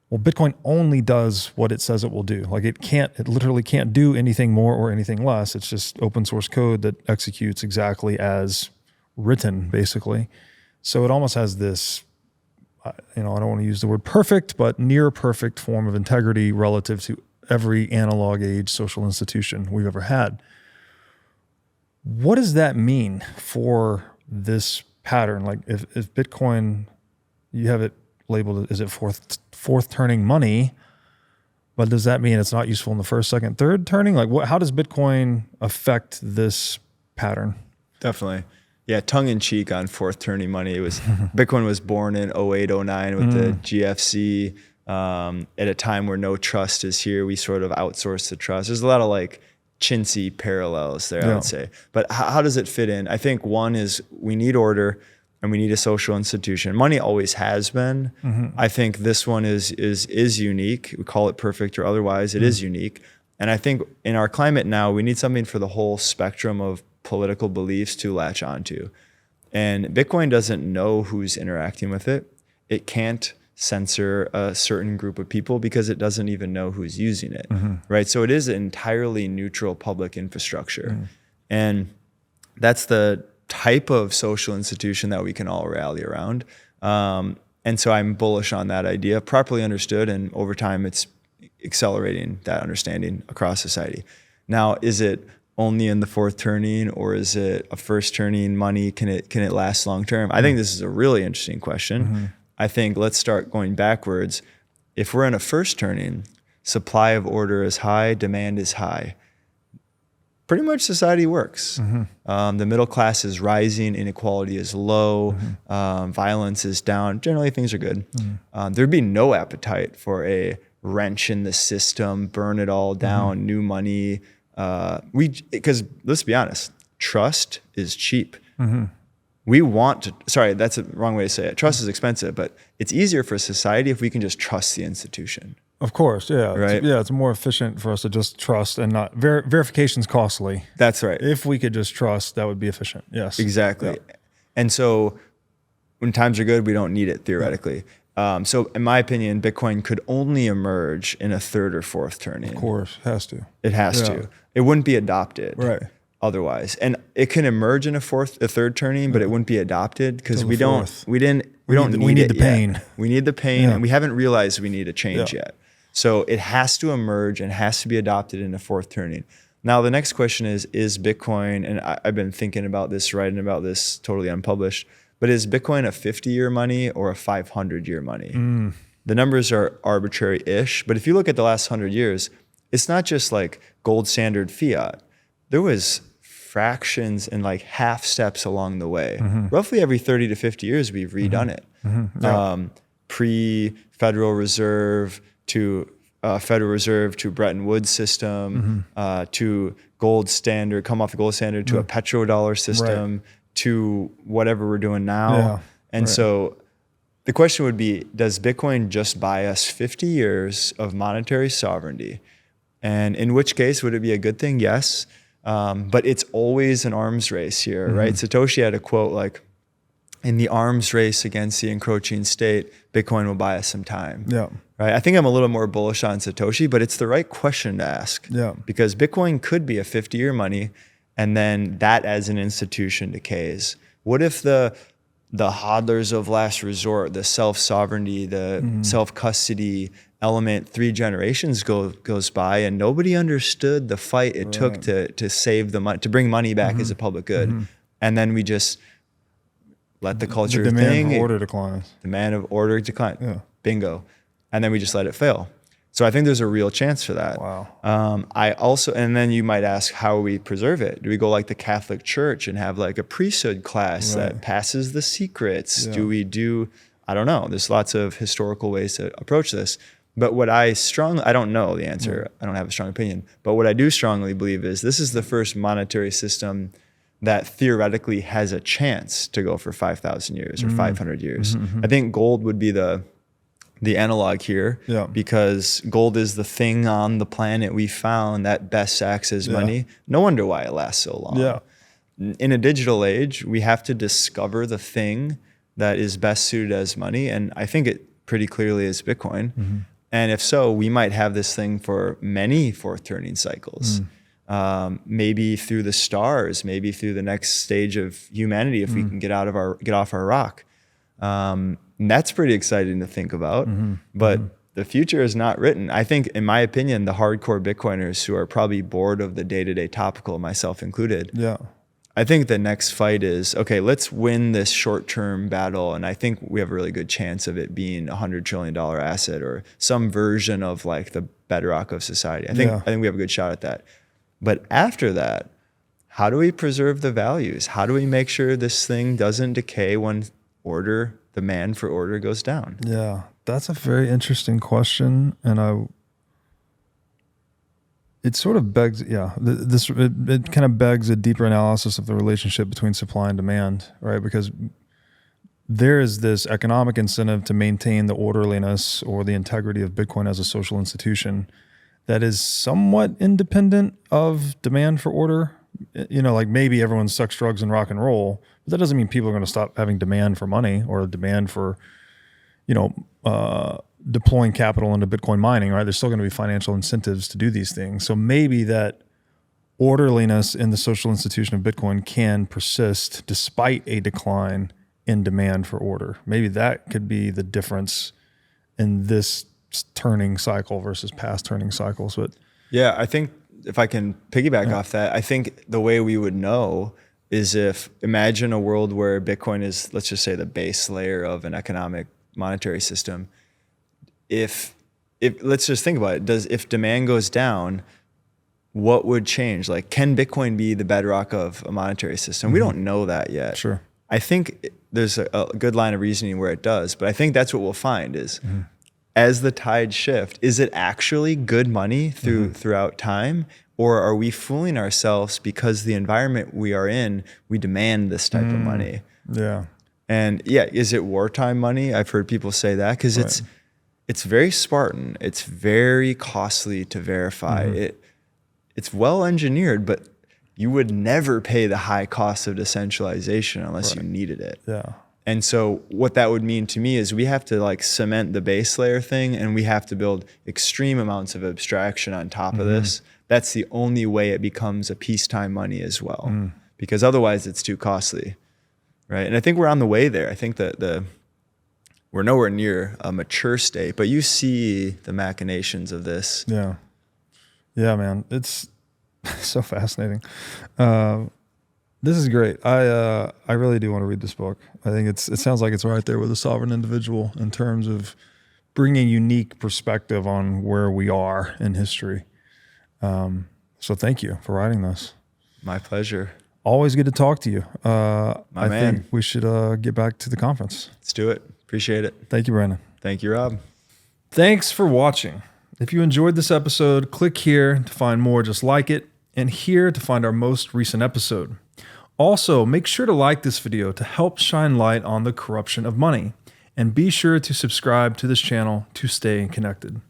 Well, Bitcoin only does what it says it will do. Like it literally can't do anything more or anything less. It's just open source code that executes exactly as written, basically. So it almost has this, I don't want to use the word perfect, but near perfect form of integrity relative to every analog age social institution we've ever had. What does that mean for this pattern? Like if Bitcoin, you have it labeled, is it fourth turning money, but does that mean it's not useful in the first, second, third turning? Like how does Bitcoin affect this pattern? Definitely. Yeah, tongue in cheek on fourth turning money. It was Bitcoin was born in 08, 09 with the GFC. At a time where no trust is here, we sort of outsource the trust. There's a lot of like chintzy parallels there, I would say. But how does it fit in? I think one is we need order and we need a social institution. Money always has been. I think this one is unique. We call it perfect or otherwise. It is unique. And I think in our climate now, we need something for the whole spectrum of political beliefs to latch onto. And Bitcoin doesn't know who's interacting with it. It can't censor a certain group of people because it doesn't even know who's using it, right? So it is an entirely neutral public infrastructure. And that's the type of social institution that we can all rally around. And so I'm bullish on that idea, properly understood, and over time it's accelerating that understanding across society. Now, is it only in the fourth turning or is it a first turning money? Can it last long term? I think this is a really interesting question. I think let's start going backwards. If we're in a first turning, supply of order is high, demand is high. Pretty much society works. The middle class is rising, inequality is low, violence is down. Generally, things are good. There'd be no appetite for a wrench in the system, burn it all down, new money. Because let's be honest, trust is cheap. We want to, sorry, that's a wrong way to say it. Trust is expensive, but it's easier for society if we can just trust the institution. Of course, yeah. Right? It's more efficient for us to just trust and not, verification's costly. That's right. If we could just trust, that would be efficient, yes. Exactly. Yeah. And so when times are good, we don't need it theoretically. So in my opinion, Bitcoin could only emerge in a third or fourth turning. Of course, has to. It has to. It wouldn't be adopted. Right. Otherwise, and it can emerge in a third turning, but it wouldn't be adopted because we don't need the pain. We need the pain, and we haven't realized we need a change yet. So it has to emerge and has to be adopted in a fourth turning. Now the next question is Bitcoin? And I've been thinking about this, writing about this, totally unpublished. But is Bitcoin a 50-year money or a 500-year money? The numbers are arbitrary-ish, but if you look at the last 100 years, it's not just like gold standard fiat. There was fractions and like half steps along the way. Roughly every 30 to 50 years, we've redone it. Pre-Federal Reserve to Federal Reserve to Bretton Woods system to gold standard, come off the gold standard to a petrodollar system to whatever we're doing now. And so the question would be, does Bitcoin just buy us 50 years of monetary sovereignty? And in which case, would it be a good thing? Yes. But it's always an arms race here, right? Satoshi had a quote like, in the arms race against the encroaching state, Bitcoin will buy us some time. Right? I think I'm a little more bullish on Satoshi, but it's the right question to ask. Because Bitcoin could be a 50-year money, and then that as an institution decays. What if the hodlers of last resort, the self-sovereignty, the self-custody element, 3 generations goes by and nobody understood the fight it took to save the money, to bring money back as a public good. And then we just let the culture the demand of order declines. Demand of order decline. Bingo. And then we just let it fail. So I think there's a real chance for that. Wow. And then you might ask, how we preserve it? Do we go like the Catholic Church and have like a priesthood class that passes the secrets? Do we do, I don't know. There's lots of historical ways to approach this. But what I don't know the answer. I don't have a strong opinion. But what I do strongly believe is this is the first monetary system that theoretically has a chance to go for 5,000 years or 500 years. I think gold would be the analog here, because gold is the thing on the planet we found that best acts as money. No wonder why it lasts so long. In a digital age, we have to discover the thing that is best suited as money. And I think it pretty clearly is Bitcoin. And if so, we might have this thing for many fourth turning cycles. Maybe through the stars, maybe through the next stage of humanity, if we can get off our rock. And that's pretty exciting to think about. But the future is not written. I think, in my opinion, the hardcore Bitcoiners who are probably bored of the day-to-day topical, myself included, I think the next fight is, okay, let's win this short-term battle. And I think we have a really good chance of it being a $100 trillion asset or some version of like the bedrock of society. I think we have a good shot at that. But after that, how do we preserve the values? How do we make sure this thing doesn't decay when demand for order goes down? Yeah, that's a very interesting question. And it sort of begs, it kind of begs a deeper analysis of the relationship between supply and demand, right? Because there is this economic incentive to maintain the orderliness or the integrity of Bitcoin as a social institution that is somewhat independent of demand for order. You know, like maybe everyone sucks drugs and rock and roll, but that doesn't mean people are going to stop having demand for money or a demand for, deploying capital into Bitcoin mining, right? There's still going to be financial incentives to do these things. So maybe that orderliness in the social institution of Bitcoin can persist despite a decline in demand for order. Maybe that could be the difference in this turning cycle versus past turning cycles. But yeah, I think if I can piggyback off that, I think the way we would know is imagine a world where Bitcoin is, let's just say, the base layer of an economic monetary system. If let's just think about it, if demand goes down, what would change? Like, can Bitcoin be the bedrock of a monetary system? We don't know that yet. Sure. I think there's a good line of reasoning where it does, but I think that's what we'll find is as the tides shift, is it actually good money throughout time? Or are we fooling ourselves because the environment we are in, we demand this type of money? Yeah. And is it wartime money? I've heard people say that because it's very Spartan. It's very costly to verify. It's well engineered, but you would never pay the high cost of decentralization unless you needed it. Yeah. And so what that would mean to me is we have to like cement the base layer thing, and we have to build extreme amounts of abstraction on top of this. That's the only way it becomes a peacetime money as well, because otherwise it's too costly, right? And I think we're on the way there. I think that we're nowhere near a mature state, but you see the machinations of this. Yeah. Yeah, man. It's so fascinating. This is great. I really do want to read this book. I think it sounds like it's right there with a sovereign individual in terms of bringing unique perspective on where we are in history. So thank you for writing this. My pleasure. Always good to talk to you. I man. think we should get back to the conference. Let's do it. Appreciate it. Thank you, Brandon. Thank you, Rob. Thanks for watching. If you enjoyed this episode, click here to find more just like it, and here to find our most recent episode. Also, make sure to like this video to help shine light on the corruption of money, and be sure to subscribe to this channel to stay connected.